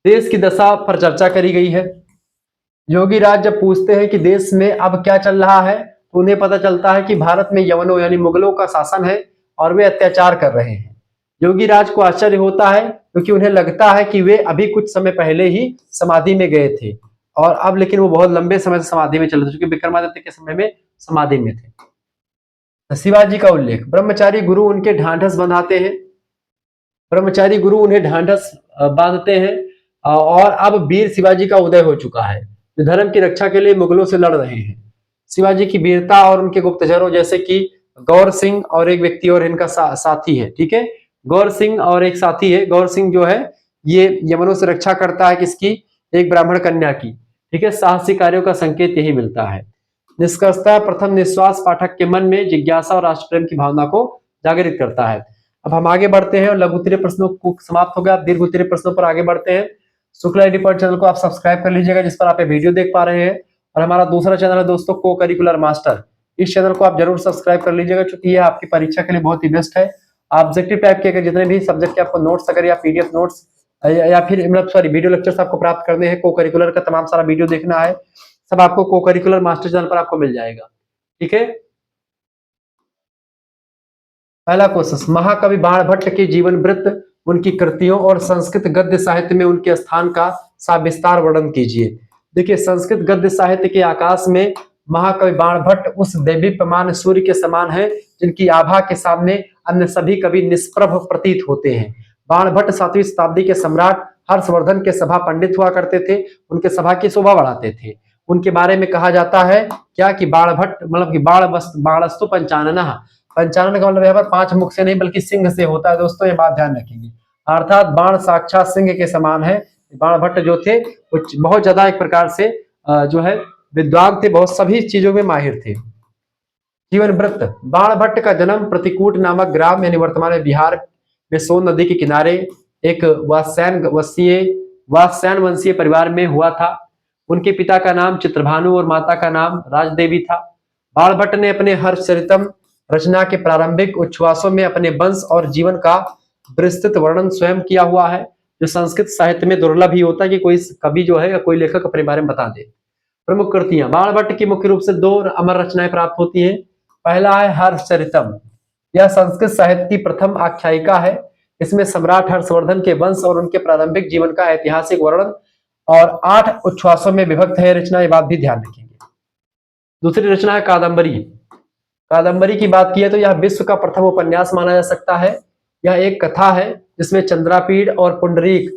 देश की दशा पर चर्चा करी गई है। योगी राज जब पूछते हैं कि देश में अब क्या चल रहा है तो उन्हें पता चलता है कि भारत में यवनों यानी मुगलों का शासन है और वे अत्याचार कर रहे हैं। योगी राज को आश्चर्य होता है क्योंकि उन्हें लगता है कि वे अभी कुछ समय पहले ही समाधि में गए थे और अब लेकिन वो बहुत लंबे समय से समाधि में चल रहे थे, क्योंकि विक्रमादित्य के समय में समाधि में थे। शिवाजी का उल्लेख, ब्रह्मचारी गुरु उनके ढांढस बंधाते हैं, ब्रह्मचारी गुरु उन्हें ढांढस बांधते हैं और अब वीर शिवाजी का उदय हो चुका है जो धर्म की रक्षा के लिए मुगलों से लड़ रहे हैं। शिवाजी की वीरता और उनके गुप्तचरों जैसे कि गौर सिंह और एक व्यक्ति और इनका साथी है, ठीक है। गौर सिंह और एक साथी है। गौर सिंह जो है ये यमनों से रक्षा करता है किसकी, एक ब्राह्मण कन्या की, ठीक है। साहसी कार्यों का संकेत यही मिलता है। निष्कर्षतः प्रथम निश्वास पाठक के मन में जिज्ञासा और राष्ट्र प्रेम की भावना को जागृत करता है। अब हम आगे बढ़ते हैं और लघु उत्तरीय प्रश्नों को समाप्त हो गया। दीर्घ उत्तरीय प्रश्नों पर आगे बढ़ते हैं। शुक्ला एडी पॉइंट चैनल को आप सब्सक्राइब कर लीजिएगा जिस पर आप ये वीडियो देख पा रहे हैं, और हमारा दूसरा चैनल है दोस्तों को करिकुलर मास्टर। इस चैनल को आप जरूर सब्सक्राइब कर लीजिएगा क्योंकि यह आपकी परीक्षा के लिए बहुत ही बेस्ट है। ऑब्जेक्टिव टाइप के अगर जितने भी सब्जेक्ट के आपको नोट्स अगर या पीडीएफ नोट्स या फिर मतलब वीडियो लेक्चर्स आपको प्राप्त करने हैं, को करिकुलर का तमाम सारा वीडियो देखना है, सब आपको को करिकुलर मास्टर चैनल पर आपको मिल जाएगा। ठीक है, पहला क्वेश्चन, महाकवि बाण भट्ट के जीवन वृत्त, उनकी कृतियों और संस्कृत गद्य साहित्य में उनके स्थान का सविस्तार वर्णन कीजिए। देखिए, संस्कृत गद्य साहित्य के आकाश में महाकवि बाण भट्ट उस देदीप्यमान सूर्य के समान है जिनकी आभा के सामने अन्य सभी कवि निष्प्रभ प्रतीत होते हैं। बाण भट्ट 7वीं शताब्दी के सम्राट हर्षवर्धन के सभा पंडित हुआ करते थे, उनके सभा की शोभा बढ़ाते थे। उनके बारे में कहा जाता है क्या कि बाण भट्ट मतलब कि बाणस्तु पंचाननः, पंचानन का मतलब यहाँ पर 5 मुख से नहीं बल्कि सिंह से होता है दोस्तों, ये बात ध्यान रखेंगे। अर्थात बाण साक्षात सिंह के समान है। बाण भट्ट जो थे वो बहुत ज्यादा एक प्रकार से जो है विद्वान थे, बहुत सभी चीजों में माहिर थे। जीवन वृत्त, बाण भट्ट का जन्म प्रतिकूट नामक ग्राम यानी वर्तमान में बिहार में सोन नदी के किनारे एक वात्स्यायन वंशीय परिवार में हुआ था। उनके पिता का नाम चित्रभानु और माता का नाम राजदेवी था। बाण भट्ट ने अपने हर्षचरितम रचना के प्रारंभिक उच्छ्वासों में अपने वंश और जीवन का विस्तृत वर्णन स्वयं किया हुआ है, जो संस्कृत साहित्य में दुर्लभ ही होता है कि कोई कवि जो है या कोई लेखक अपने बारे में बता दे। प्रमुख कृतियां, बाण भट्ट की मुख्य रूप से 2 अमर रचनाएं प्राप्त होती हैं। पहला है हर्षचरितम, यह संस्कृत साहित्य की प्रथम आख्यायिका है। इसमें सम्राट हर्षवर्धन के वंश और उनके प्रारंभिक जीवन का ऐतिहासिक वर्णन और 8 उच्छ्वासों में विभक्त है रचना, ये बात भी ध्यान रखेंगे। दूसरी रचना है कादम्बरी। कादम्बरी की बात की है तो यह विश्व का प्रथम उपन्यास माना जा सकता है। यह एक कथा है जिसमें चंद्रापीड़ और पुंडरीक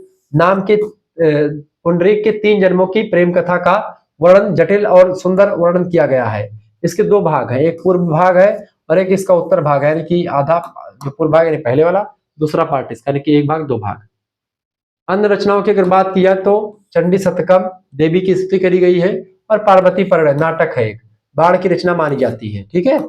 के 3 जन्मों की प्रेम कथा का वर्णन जटिल और सुंदर वर्णन किया गया है। इसके 2 भाग हैं, एक पूर्व भाग है और एक इसका उत्तर भाग है, यानी कि आधा जो पूर्व भाग यानी पहले वाला, दूसरा पार्ट इसका यानी कि 1 भाग 2 भाग। अन्य रचनाओं की अगर बात किया तो चंडी शतकम देवी की स्तुति करी गई है और पार्वती परिणय नाटक है, एक बाण की रचना मानी जाती है। ठीक है,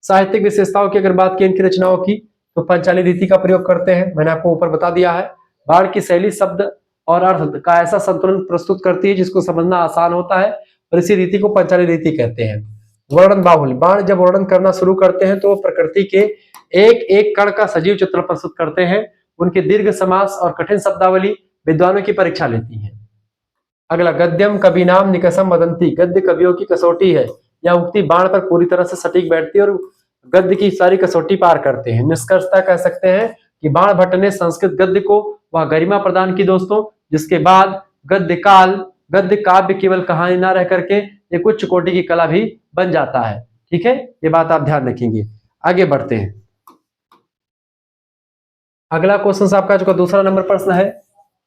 साहित्यिक विशेषताओं की अगर बात की इनकी रचनाओं की तो पंचाली रीति का प्रयोग करते हैं, मैंने आपको ऊपर बता दिया है। बाण की शैली शब्द और अर्थ का ऐसा संतुलन प्रस्तुत करती है जिसको समझना आसान होता है और इसी रीति को पंचाली रीति कहते हैं। वर्णन बाहुल्य, बाण जब वर्णन करना शुरू करते हैं तो प्रकृति के एक एक कण का सजीव चित्र प्रस्तुत करते हैं। उनके दीर्घ समास और कठिन शब्दावली विद्वानों की परीक्षा लेती है। अगला, गद्यम कविनाम निकषम वदंती, गद्य कवियों की कसौटी है। यह उक्ति बाण पर पूरी तरह से सटीक बैठती है और गद्य की सारी कसौटी पार करते हैं। निष्कर्षता कह सकते हैं कि बाण भट्ट ने संस्कृत गद्य को वह गरिमा प्रदान की दोस्तों, जिसके बाद गद्य काव्य केवल कहानी ना रह करके एक उच्च कोटि की कला भी बन जाता है। ठीक है, ये बात आप ध्यान रखेंगे। आगे बढ़ते हैं। अगला क्वेश्चन आपका जो दूसरा नंबर प्रश्न है,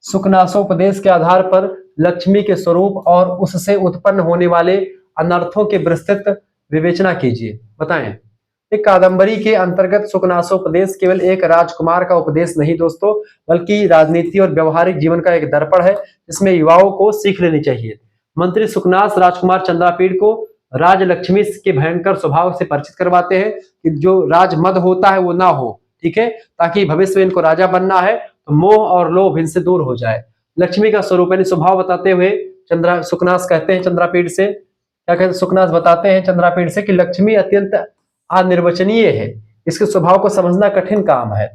सुखनासोपदेश के आधार पर लक्ष्मी के स्वरूप और उससे उत्पन्न होने वाले अनर्थों के विस्तृत विवेचना कीजिए, बताएं। एक कादंबरी के अंतर्गत सुखनासोपदेश केवल एक राजकुमार का उपदेश नहीं दोस्तों, बल्कि राजनीति और व्यवहारिक जीवन का एक दर्पण है जिसमें युवाओं को सीख लेनी चाहिए। मंत्री सुखनास राजकुमार चंद्रापीड़ को राजलक्ष्मी के भयंकर स्वभाव से परिचित करवाते हैं कि जो राजमद होता है वो ना हो, ठीक है, ताकि भविष्य में इनको राजा बनना है तो मोह और लोभ इनसे दूर हो जाए। लक्ष्मी का स्वरूप यानी स्वभाव बताते हुए सुखनास कहते हैं चंद्रापीड़ से, क्या कहते हैं, सुखनास बताते हैं चंद्रापीड़ से कि लक्ष्मी अत्यंत अनिर्वचनीय है, इसके स्वभाव को समझना कठिन काम है।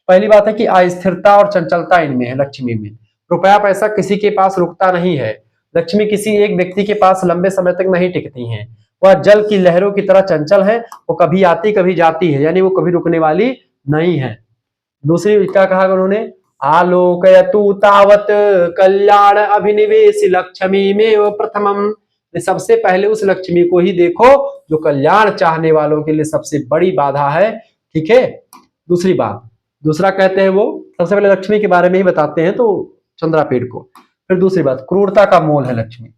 पहली बात है कि अस्थिरता और चंचलता इनमें है लक्ष्मी में। रुपया पैसा किसी के पास रुकता नहीं है। लक्ष्मी किसी एक व्यक्ति के पास लंबे समय तक नहीं टिकती हैं। वह जल की लहरों की तरह चंचल है, वो कभी आती कभी जाती है, यानी वो कभी रुकने वाली नहीं है। दूसरी क्या कहा उन्होंने, आलोकयतु तावत कल्याण अभिनिवेश लक्ष्मी में प्रथमम, सबसे पहले उस लक्ष्मी को ही देखो जो कल्याण चाहने वालों के लिए सबसे बड़ी बाधा है। ठीक है, दूसरी बात, दूसरा कहते हैं वो सबसे पहले लक्ष्मी के बारे में ही बताते हैं तो चंद्रापीड़ को। फिर दूसरी बात, क्रूरता का मूल है लक्ष्मी।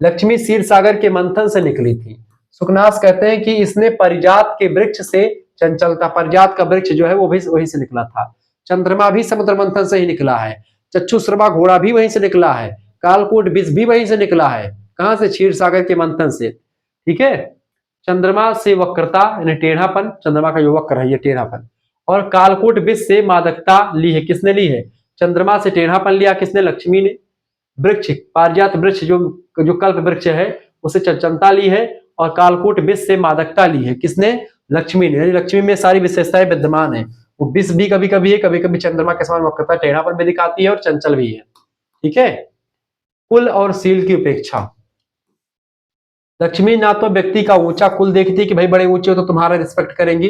लक्ष्मी क्षीर सागर के मंथन से निकली थी। सुखनास कहते हैं कि इसने परिजात के वृक्ष से चंचलता, परिजात का वृक्ष जो है वो भी वहीं से निकला था। चंद्रमा भी समुद्र मंथन से ही निकला है। चक्षुश्रमा घोड़ा भी वहीं से निकला है। कालकूट विष भी वहीं से निकला है। कहां से? क्षीर सागर के मंथन से। ठीक है, चंद्रमा से वक्रता यानी टेढ़ापन, चंद्रमा का जो वक्र है ये टेढ़ापन, और कालकूट विष से मादकता ली है। किसने ली है? चंद्रमा से टेढ़ापन लिया किसने? लक्ष्मी ने। वृक्ष, पारिजात वृक्ष जो कल्प वृक्ष है उसे चंचलता ली है, और कालकूट विष से मादकता ली है किसने? लक्ष्मी ने। लक्ष्मी में सारी विशेषताएं विद्यमान है। वो विष भी कभी कभी है, कभी कभी चंद्रमा के समान वक्रता टेढ़ापन भी दिखाती है और चंचल भी है। ठीक है, कुल और सील की उपेक्षा। लक्ष्मी ना तो व्यक्ति का ऊंचा कुल देखती है कि भाई बड़े ऊंचे हो तो तुम्हारा रिस्पेक्ट करेंगी,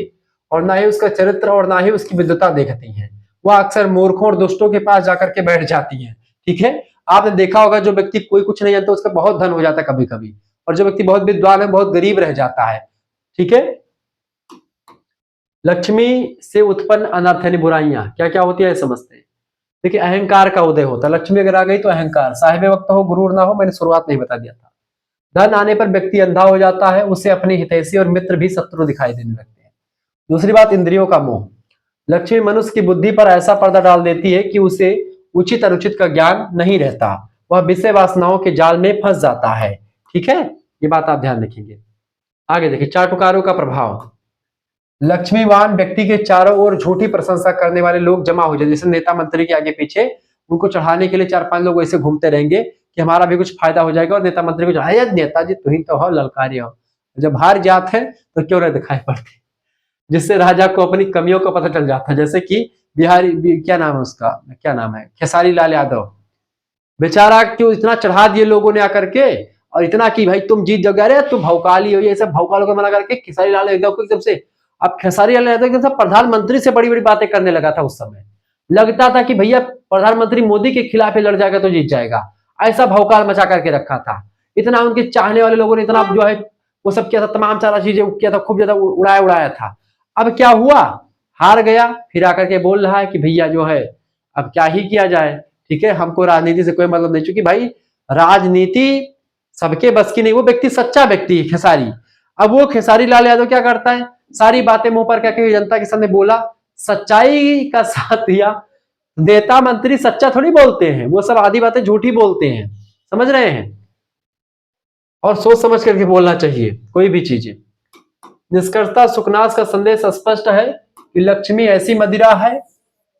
और ना ही उसका चरित्र और ना ही उसकी विद्वता देखती है। वह अक्सर मूर्खों और दुष्टों के पास जाकर के बैठ जाती है। ठीक है, आपने देखा होगा जो व्यक्ति कोई कुछ नहीं जानता उसका बहुत धन हो जाता है कभी कभी, और जो व्यक्ति बहुत विद्वान है बहुत गरीब रह जाता है। ठीक है, लक्ष्मी से उत्पन्न अनर्थ यानी बुराइयां क्या क्या होती है समझते हैं। देखिए, अहंकार का उदय होता है। लक्ष्मी अगर आ गई तो अहंकार, साहिब वक्त हो, गुरूर ना हो, मैंने शुरुआत नहीं बता दिया था। धन आने पर व्यक्ति अंधा हो जाता है, उसे अपने हितैषी और मित्र भी शत्रु दिखाई देने लगते हैं। दूसरी बात, इंद्रियों का मोह। लक्ष्मी मनुष्य की बुद्धि पर ऐसा पर्दा डाल देती है कि उसे उचित अनुचित का ज्ञान नहीं रहता, वह विषय वासनाओं के जाल में फंस जाता है। ठीक है, ये बात आप ध्यान रखेंगे। आगे देखिए, चाटुकारों का प्रभाव। लक्ष्मीवान व्यक्ति के चारों ओर झूठी प्रशंसा करने वाले लोग जमा हो जाए, जैसे नेता मंत्री के आगे पीछे उनको चढ़ाने के लिए 4-5 लोग ऐसे घूमते रहेंगे कि हमारा भी कुछ फायदा हो जाएगा, और नेता मंत्री को चढ़ाया, नेताजी तुम तो हो, ललकारी हो। जब हार जात है तो क्यों न दिखाई पड़ती, जिससे राजा को अपनी कमियों का पता चल जाता है। जैसे कि क्या नाम है उसका, क्या नाम है, खेसारी लाल यादव, बेचारा क्यों इतना चढ़ा दिए लोगों ने आकर के, और इतना कि भाई तुम जीत जाओगे, अरे तुम भौकाली हो, ये सब भौकालों को मना करके खेसारी लाल यादव को एकदम से, अब खेसारी लाल यादव एकदम से प्रधानमंत्री से बड़ी बड़ी बातें करने लगा था। उस समय लगता था कि भैया प्रधानमंत्री मोदी के खिलाफ लड़ जाएगा तो जीत जाएगा, ऐसा भौकाल मचा करके रखा था। इतना उनके चाहने वाले लोगों ने इतना जो है वो सब किया था, तमाम सारा चीजें किया था, खूब ज्यादा उड़ाया उड़ाया था। अब क्या हुआ, हार गया, फिर आकर के बोल रहा है कि भैया जो है अब क्या ही किया जाए। ठीक है, हमको राजनीति से कोई मतलब नहीं, चूंकि भाई राजनीति सबके बस की नहीं, वो व्यक्ति सच्चा व्यक्ति है खेसारी। अब वो खेसारी लाल यादव क्या करता है, सारी बातें मुंह पर कहकर जनता के सामने बोला, सच्चाई का साथ दिया। नेता मंत्री सच्चा थोड़ी बोलते हैं, वो सब आधी बातें झूठी बोलते हैं, समझ रहे हैं, और सोच समझ करके बोलना चाहिए कोई भी चीजें। निष्कर्षतः सुखनास का संदेश स्पष्ट है कि लक्ष्मी ऐसी मदिरा है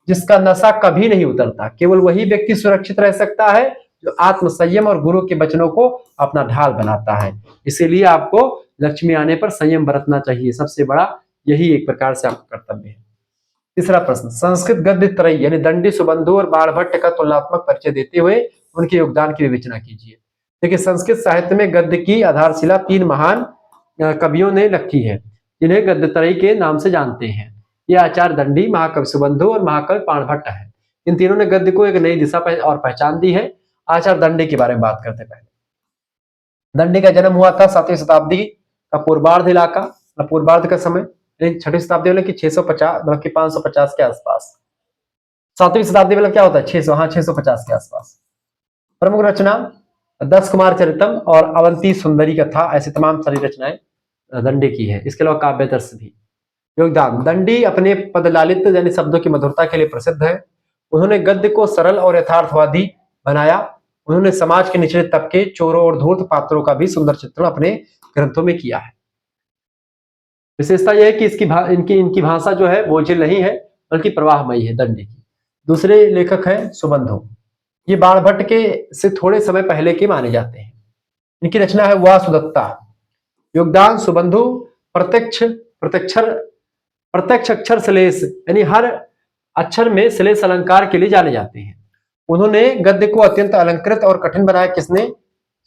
जिसका नशा कभी नहीं उतरता। केवल वही व्यक्ति सुरक्षित रह सकता है जो आत्म संयम और गुरु के वचनों को अपना ढाल बनाता है। इसीलिए आपको लक्ष्मी आने पर संयम बरतना चाहिए, सबसे बड़ा यही एक प्रकार से आपका कर्तव्य है। तीसरा प्रश्न, संस्कृत गद्य त्रयी यानी दंडी, सुबंधु और बाणभट्ट का तुलनात्मक परिचय देते हुए उनके योगदान की विवेचना कीजिए। देखिए, संस्कृत साहित्य में गद्य की आधारशिला 3 महान कवियों ने रखी है, जिन्हें गद्यत्रयी के नाम से जानते हैं। ये आचार्य दंडी, महाकवि सुबंधु और महाकवि बाणभट्ट है। इन तीनों ने गद्य को एक नई दिशा और पहचान दी है। आचार्य दंडी के बारे में बात करते पहले। दंडी का जन्म हुआ था 7वीं शताब्दी का पूर्वार्ध इलाका, पूर्वार्ध का समय 6वीं शताब्दी मतलब कि 650 मतलब कि 550 के आसपास। 7वीं शताब्दी मतलब क्या होता है 600, हाँ 650 के आसपास। प्रमुख रचना 10 कुमार चरितम और अवंती सुंदरी कथा, ऐसी तमाम सारी रचनाएं दंडी की है। इसके अलावा काव्य दर्श भी। योगदान, दंडी अपने पदलालित यानी शब्दों की मधुरता के लिए प्रसिद्ध है। उन्होंने गद्य को सरल और यथार्थवादी बनाया। उन्होंने समाज के निचले तबके, चोरों और धूर्त पात्रों का भी सुंदर चित्रण अपने ग्रंथों में किया है। विशेषता यह है कि इनकी भाषा जो है बोझिल नहीं है, बल्कि प्रवाहमयी है दंडी की। दूसरे लेखक हैं सुबंधु, ये बाणभट्ट के से थोड़े समय पहले के माने जाते हैं। इनकी रचना है वासुदत्ता। योगदान, सुबंधु प्रत्यक्ष अक्षर श्लेष यानी हर अक्षर में श्लेष अलंकार के लिए जाने जाते हैं। उन्होंने गद्य को अत्यंत अलंकृत और कठिन बनाया, किसने,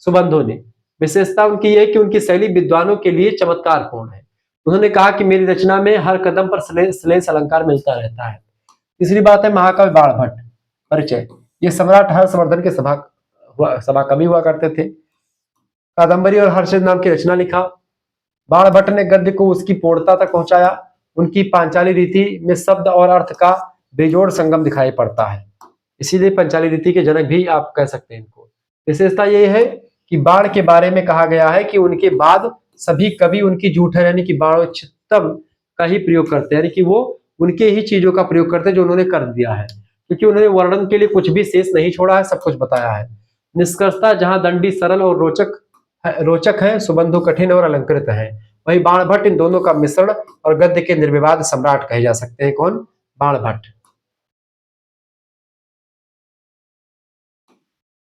सुबंधु ने। विशेषता उनकी यह कि उनकी शैली विद्वानों के लिए चमत्कारपूर्ण है। उन्होंने कहा कि मेरी रचना में हर कदम पर श्लेष अलंकार मिलता रहता है। तीसरी बात है महाकवि बाणभट्ट। परिचय, ये सम्राट हर्षवर्धन के सभा कवि हुआ करते थे। कादंबरी और हर्षद नाम की रचना लिखा। बाणभट्ट ने गद्य को उसकी पूर्णता तक पहुंचाया। उनकी पांचाली रीति में शब्द और अर्थ का बेजोड़ संगम दिखाई पड़ता है, इसीलिए पांचाली रीति के जनक भी आप कह सकते हैं इनको। विशेषता यह है कि बाण के बारे में कहा गया है कि उनके बाद सभी कवि उनकी जूठन यानी कि बाणोचितम का ही प्रयोग करते हैं, यानी कि वो उनके ही चीजों का प्रयोग करते हैं जो उन्होंने कर दिया है, क्योंकि उन्होंने वर्णन के लिए कुछ भी शेष नहीं छोड़ा है, सब कुछ बताया है। निष्कर्षता, जहां दंडी सरल और रोचक है, सुबंधु कठिन और अलंकृत है, वही बाणभट्ट इन दोनों का मिश्रण और गद्य के निर्विवाद सम्राट कहे जा सकते हैं। कौन, बाणभट्ट।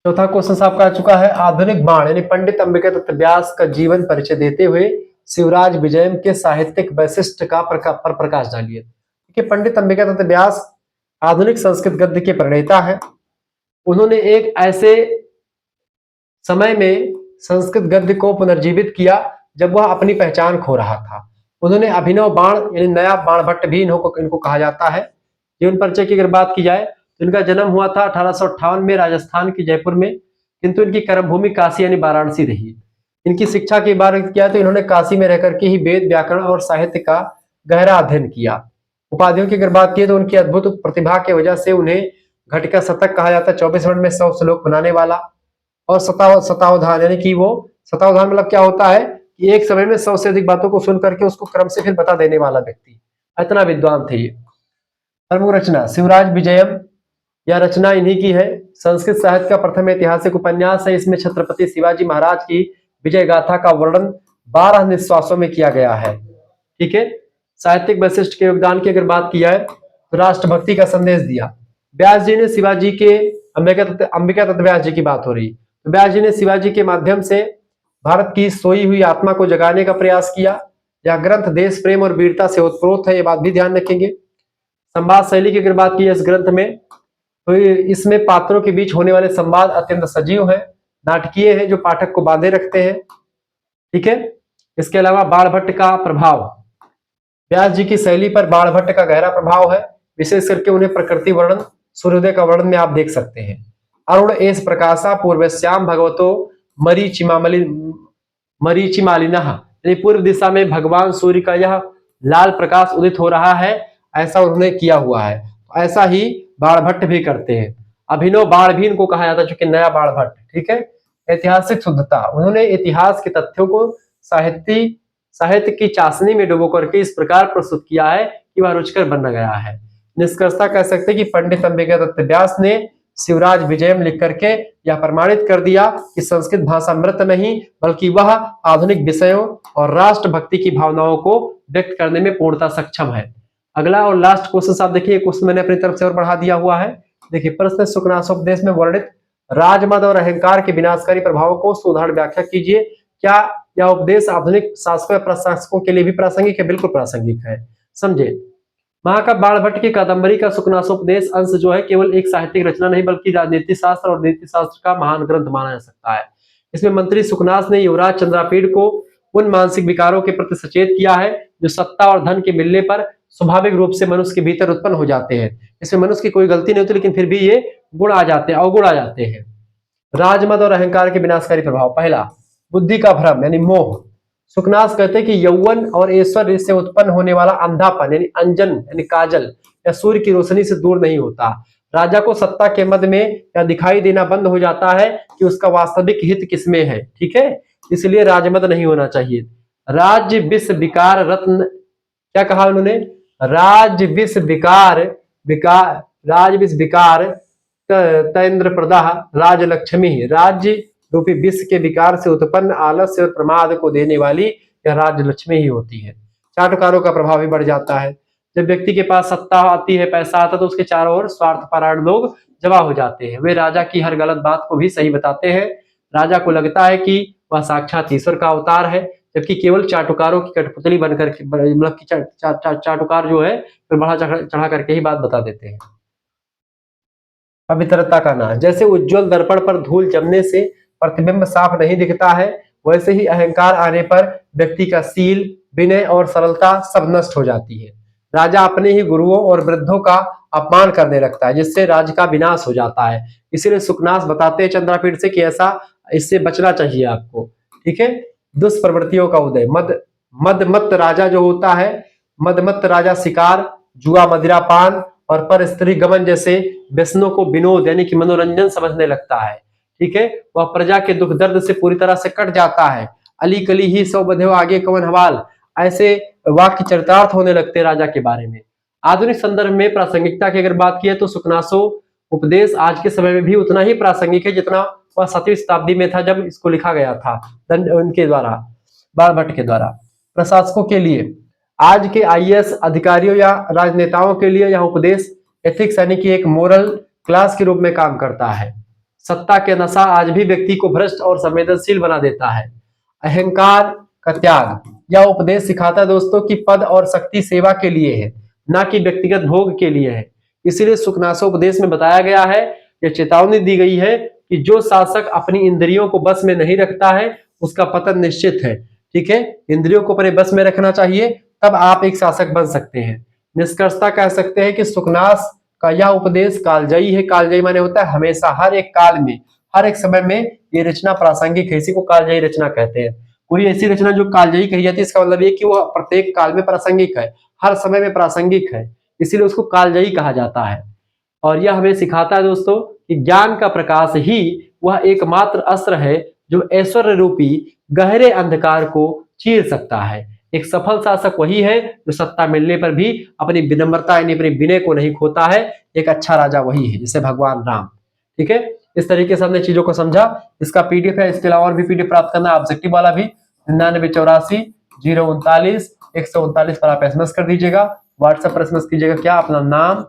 चौथा क्वेश्चन आपका आ चुका है, आधुनिक बाण यानी पंडित अंबिकादत्त व्यास का जीवन परिचय देते हुए शिवराज विजयम के साहित्यिक वैशिष्ट का पर प्रकाश डालिए। देखिए, पंडित अंबिकादत्त व्यास आधुनिक संस्कृत गद्य के प्रणेता है। उन्होंने एक ऐसे समय में संस्कृत गद्य को पुनर्जीवित किया जब वह अपनी पहचान खो रहा था। उन्होंने अभिनव बाण यानी नया बाणभट्ट भी इनको कहा जाता है। जीवन परिचय की अगर बात की जाए तो इनका जन्म हुआ था 1858 में राजस्थान के जयपुर में, किंतु इनकी कर्मभूमि काशी यानी वाराणसी रही। इनकी शिक्षा की बात किया तो इन्होंने काशी में रहकर के ही वेद, व्याकरण और साहित्य का गहरा अध्ययन किया। उपाधियों की अगर बात की तो उनकी अद्भुत प्रतिभा की वजह से उन्हें घटिका शतक कहा जाता है, 24 मिनट में 100 श्लोक बनाने वाला। और शतावधान यानी कि वो शतावधान मतलब क्या होता है कि एक समय में 100 से अधिक बातों को सुन करके उसको क्रम से फिर बता देने वाला व्यक्ति, इतना विद्वान थे ये। प्रमुख रचना शिवराज विजयम, यह रचना इन्हीं की है। संस्कृत साहित्य का प्रथम ऐतिहासिक उपन्यास है। इसमें छत्रपति शिवाजी महाराज की विजय गाथा का वर्णन 12 निश्वासों में किया गया है। ठीक है। साहित्यिक वैशिष्ट के योगदान की अगर बात की जाए तो राष्ट्रभक्ति का संदेश दिया। व्यास जी ने शिवाजी के अंबिका दत्त व्यास जी की बात हो रही, तो व्यास जी ने शिवाजी के माध्यम से भारत की सोई हुई आत्मा को जगाने का प्रयास किया। यह ग्रंथ देश प्रेम और वीरता से ओतप्रोत है, ये बात भी ध्यान रखेंगे। संवाद शैली की अगर बात की जाए इस ग्रंथ में तो इसमें पात्रों के बीच होने वाले संवाद अत्यंत सजीव हैं, नाटकीय हैं, जो पाठक को बांधे रखते हैं। ठीक है। इसके अलावा बाणभट्ट का प्रभाव, व्यास जी की शैली पर बाणभट्ट का गहरा प्रभाव है। विशेष करके उन्हें प्रकृति वर्णन, सूर्योदय का वर्णन में आप देख सकते हैं। अरुण एस प्रकाशा पूर्वश्याम भगवतो मरीचिमालिनः, यानी पूर्व दिशा में भगवान सूर्य का यह लाल प्रकाश उदित हो रहा है, ऐसा उन्होंने किया हुआ है। ऐसा ही बाणभट्ट भी करते हैं। अभिनव बाण भी इनको कहा जाता है, चूंकि नया बाणभट्ट। ठीक है। ऐतिहासिक शुद्धता, उन्होंने इतिहास के तथ्यों को साहित्य की चाशनी में डुबो करके इस प्रकार प्रस्तुत किया है कि वह रुचिकर बन गया है। निष्कर्षता कह सकते हैं कि पंडित अंबिका दत्त व्यास ने शिवराज विजयम लिख करके यह प्रमाणित कर दिया कि संस्कृत भाषा मृत नहीं बल्कि वह आधुनिक विषयों और राष्ट्रभक्ति की भावनाओं को व्यक्त करने में पूर्णतः सक्षम है। अगला और लास्ट क्वेश्चन आप देखिए, क्वेश्चन मैंने अपनी तरफ से और बढ़ा दिया हुआ है। देखिए, प्रश्न शुकनासोपदेश में वर्णित राजमद और अहंकार के विनाशकारी प्रभावों को सुदृढ़ व्याख्या कीजिए। क्या यह उपदेश आधुनिक शासकों या प्रशासकों के लिए भी प्रासंगिक है? बिल्कुल प्रासंगिक है। समझे, महाकवि बाणभट्ट की कादंबरी का शुकनासोपदेश अंश जो है केवल एक साहित्यिक रचना नहीं बल्कि राजनीति शास्त्र और नीति शास्त्र का महान ग्रंथ माना जा सकता है। इसमें मंत्री सुकनास ने युवराज चंद्रापीड़ को उन मानसिक विकारों के प्रति सचेत किया है जो सत्ता और धन के मिलने पर स्वाभाविक रूप से मनुष्य के भीतर उत्पन्न हो जाते हैं। इसमें मनुष्य की कोई गलती नहीं होती, लेकिन फिर भी ये गुण आ जाते हैं, अवगुण आ जाते हैं। राजमद और अहंकार के विनाशकारी प्रभाव, पहला बुद्धि का भ्रम यानी मोह। सुकनास कहते हैं कि यौवन और ऐश्वर्य से उत्पन्न होने वाला अंधापन यानी अंजन यानी काजल या सूर्य की रोशनी से दूर नहीं होता। राजा को सत्ता के मद में या दिखाई देना बंद हो जाता है कि उसका वास्तविक हित किसमें है। ठीक है, इसलिए राजमद नहीं होना चाहिए। राज्य विष विकार रत्न, क्या कहा उन्होंने? राज विष विकार तैन्द्र प्रदा राजलक्ष्मी, राज्य रूपी विष के विकार से उत्पन्न आलस्य और प्रमाद को देने वाली यह राजलक्ष्मी ही होती है। चाटुकारों का प्रभाव भी बढ़ जाता है। जब व्यक्ति के पास सत्ता आती है, पैसा आता है, तो उसके चारों ओर स्वार्थपरायण लोग जमा हो जाते हैं। वे राजा की हर गलत बात को भी सही बताते हैं। राजा को लगता है कि वह साक्षात ईश्वर का अवतार है, जबकि केवल चाटुकारों की कठपुतली बनकर मतलब कि चाटुकार जो है फिर बढ़ा चढ़ा करके ही बात बता देते हैं। पवित्रता का नाश, जैसे उज्जवल दर्पण पर धूल जमने से प्रतिबिंब साफ नहीं दिखता है, वैसे ही अहंकार आने पर व्यक्ति का शील, विनय और सरलता सब नष्ट हो जाती है। राजा अपने ही गुरुओं और वृद्धों का अपमान करने लगता है, जिससे राज्य का विनाश हो जाता है। इसीलिए सुकनास बताते हैं चंद्रापीड़ से कि ऐसा इससे बचना चाहिए आपको। ठीक है। दुष्प्रवृत्तियों का उदय, मदमत्त राजा जो होता है, मदमत्त राजा शिकार, जुआ, मदिरापान और पर स्त्री गमन जैसे व्यसनों को विनोद यानी कि मनोरंजन समझने लगता है। ठीक है। वह प्रजा के दुख दर्द से पूरी तरह से कट जाता है। अली कली ही सौ बधेव आगे कवन हवाल, ऐसे वाक्य चरितार्थ होने लगते राजा के बारे में। आधुनिक संदर्भ में प्रासंगिकता की अगर बात की तो सुकनासो उपदेश आज के समय में भी उतना ही प्रासंगिक है जितना वह 7वीं शताब्दी में था जब इसको लिखा गया था उनके द्वारा, बाणभट्ट के द्वारा। प्रशासकों के लिए, आज के IAS अधिकारियों या राजनेताओं के लिए यह उपदेश एथिक्स यानी कि एक मोरल क्लास के रूप में काम करता है। सत्ता के नशा आज भी व्यक्ति को भ्रष्ट और संवेदनशील बना देता है। अहंकार का त्याग, यह उपदेश सिखाता है दोस्तों कि पद और शक्ति सेवा के लिए है, ना कि व्यक्तिगत भोग के लिए है। इसीलिए सुकनासो उपदेश में बताया गया है, यह चेतावनी दी गई है कि जो शासक अपनी इंद्रियों को बस में नहीं रखता है उसका पतन निश्चित है। ठीक है, इंद्रियों को अपने बस में रखना चाहिए, तब आप एक शासक बन सकते हैं। निष्कर्षता कह सकते हैं कि सुखनास का यह उपदेश कालजयी है। कालजयी माने होता है हमेशा, हर एक काल में, हर एक समय में ये रचना प्रासंगिक है, इसी को कालजयी रचना कहते हैं। कोई ऐसी रचना जो कालजयी कही जाती है, इसका मतलब ये कि वो प्रत्येक काल में प्रासंगिक है, हर समय में प्रासंगिक है, इसीलिए उसको कालजयी कहा जाता है। और यह हमें सिखाता है दोस्तों कि ज्ञान का प्रकाश ही वह एकमात्र अस्त्र है जो ऐश्वर्य रूपी गहरे अंधकार को चीर सकता है। एक सफल शासक वही है जो सत्ता मिलने पर भी अपनी विनम्रता यानी अपने विनय को नहीं खोता है। एक अच्छा राजा वही है, जैसे भगवान राम। ठीक है, इस तरीके से हमने चीजों को समझा। इसका पीडीएफ है, इसके अलावा और भी पीडीएफ प्राप्त करना ऑब्जेक्टिव वाला भी 9984 039 139 पर आप एसएमएस कर दीजिएगा। व्हाट्सएप पर एसएमएस कीजिएगा क्या, अपना नाम,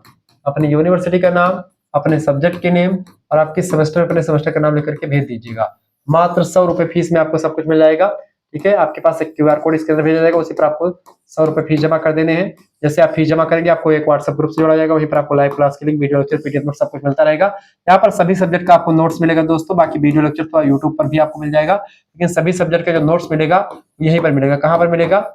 अपनी यूनिवर्सिटी का नाम, अपने सब्जेक्ट के नेम और आपके सेमेस्टर अपने सेमेस्टर का नाम लेकर के भेज दीजिएगा। मात्र 100 रुपए फीस में आपको सब कुछ मिल जाएगा। ठीक है, आपके पास एक क्यूआर कोड इसके अंदर भेजा जाएगा, उसी पर आपको 100 रुपए फीस जमा कर देने हैं। जैसे आप फीस जमा करेंगे आपको एक व्हाट्सएप ग्रुप से जोड़ा जाएगा, वहीं पर आपको लाइव क्लास की link, video lecture, PDF note सब कुछ मिलता रहेगा। यहाँ पर सभी सब्जेक्ट का आपको नोट्स मिलेगा दोस्तों। बाकी वीडियो लेक्चर तो यूट्यूब पर भी आपको मिल जाएगा, लेकिन सभी सब्जेक्ट का जो नोट्स मिलेगा यहीं पर मिलेगा। कहाँ पर मिलेगा?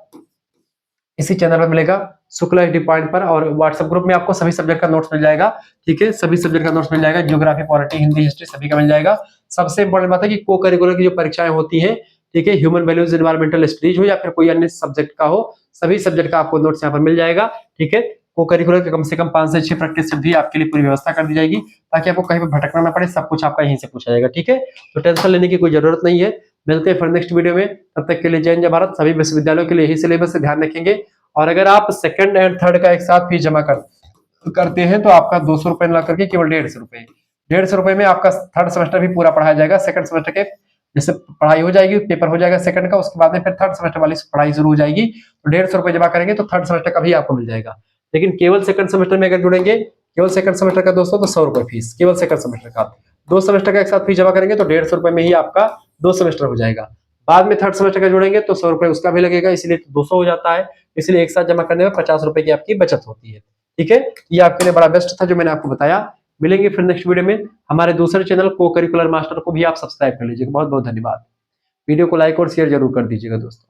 इसी चैनल पर मिलेगा, शुक्ला एचडी पॉइंट पर। और व्हाट्सएप ग्रुप में आपको सभी सब्जेक्ट का नोट्स मिल जाएगा। ठीक है, सभी सब्जेक्ट का नोट्स मिल जाएगा, ज्योग्राफी, पॉलिटी, हिंदी, हिस्ट्री सभी का मिल जाएगा। सबसे इंपॉर्टेंट बात है कि को करिकुलर की जो परीक्षाएं होती हैं, ठीक है, ह्यूमन वैल्यूज, एनवायरमेंटल स्टडीज हो या फिर कोई अन्य सब्जेक्ट का हो, सभी सब्जेक्ट का आपको नोट्स यहाँ पर मिल जाएगा। ठीक है, को करिकुलर के कम से कम 5 से 6 प्रैक्टिस सेट भी आपके लिए पूरी व्यवस्था कर दी जाएगी, ताकि आपको कहीं पर भटकना ना पड़े, सब कुछ आपका यहीं से पूछा जाएगा। ठीक है, तो टेंशन लेने की कोई जरूरत नहीं है। मिलते हैं फिर नेक्स्ट वीडियो में, तब तक के लिए जय हिंद, जय भारत। सभी विश्वविद्यालयों के लिए यही सिलेबस से ध्यान रखेंगे। और अगर आप सेकंड एंड थर्ड का एक साथ फीस जमा करते हैं तो आपका 200 रुपए ला करके केवल 150 रुपए, 150 रुपए में आपका थर्ड सेमेस्टर भी पूरा पढ़ाया जाएगा। सेकंड सेमेस्टर के जैसे पढ़ाई हो जाएगी, पेपर हो जाएगा सेकंड का, उसके बाद में फिर थर्ड सेमेस्टर वाली पढ़ाई शुरू हो जाएगी। तो 150 रुपए जमा करेंगे तो थर्ड सेमेस्टर का भी आपको मिल जाएगा। लेकिन केवल सेकंड सेमेस्टर में अगर जुड़ेंगे, केवल सेकंड सेमेस्टर का दोस्तों, तो 100 रुपए फीस केवल सेकंड सेमेस्टर का। 2 सेमेस्टर का एक साथ फीस जमा करेंगे तो 150 रुपए में ही आपका 2 सेमेस्टर हो जाएगा। बाद में थर्ड सेमेस्टर का जुड़ेंगे तो 100 रुपए उसका भी लगेगा, इसलिए 200 हो जाता है। इसलिए एक साथ जमा करने में 50 रुपए की आपकी बचत होती है। ठीक है, ये आपके लिए बड़ा बेस्ट था जो मैंने आपको बताया। मिलेंगे फिर नेक्स्ट वीडियो में। हमारे दूसरे चैनल को करिकुलर मास्टर को भी आप सब्सक्राइब कर लीजिएगा। बहुत बहुत धन्यवाद। वीडियो को लाइक और शेयर जरूर कर दीजिएगा दोस्तों।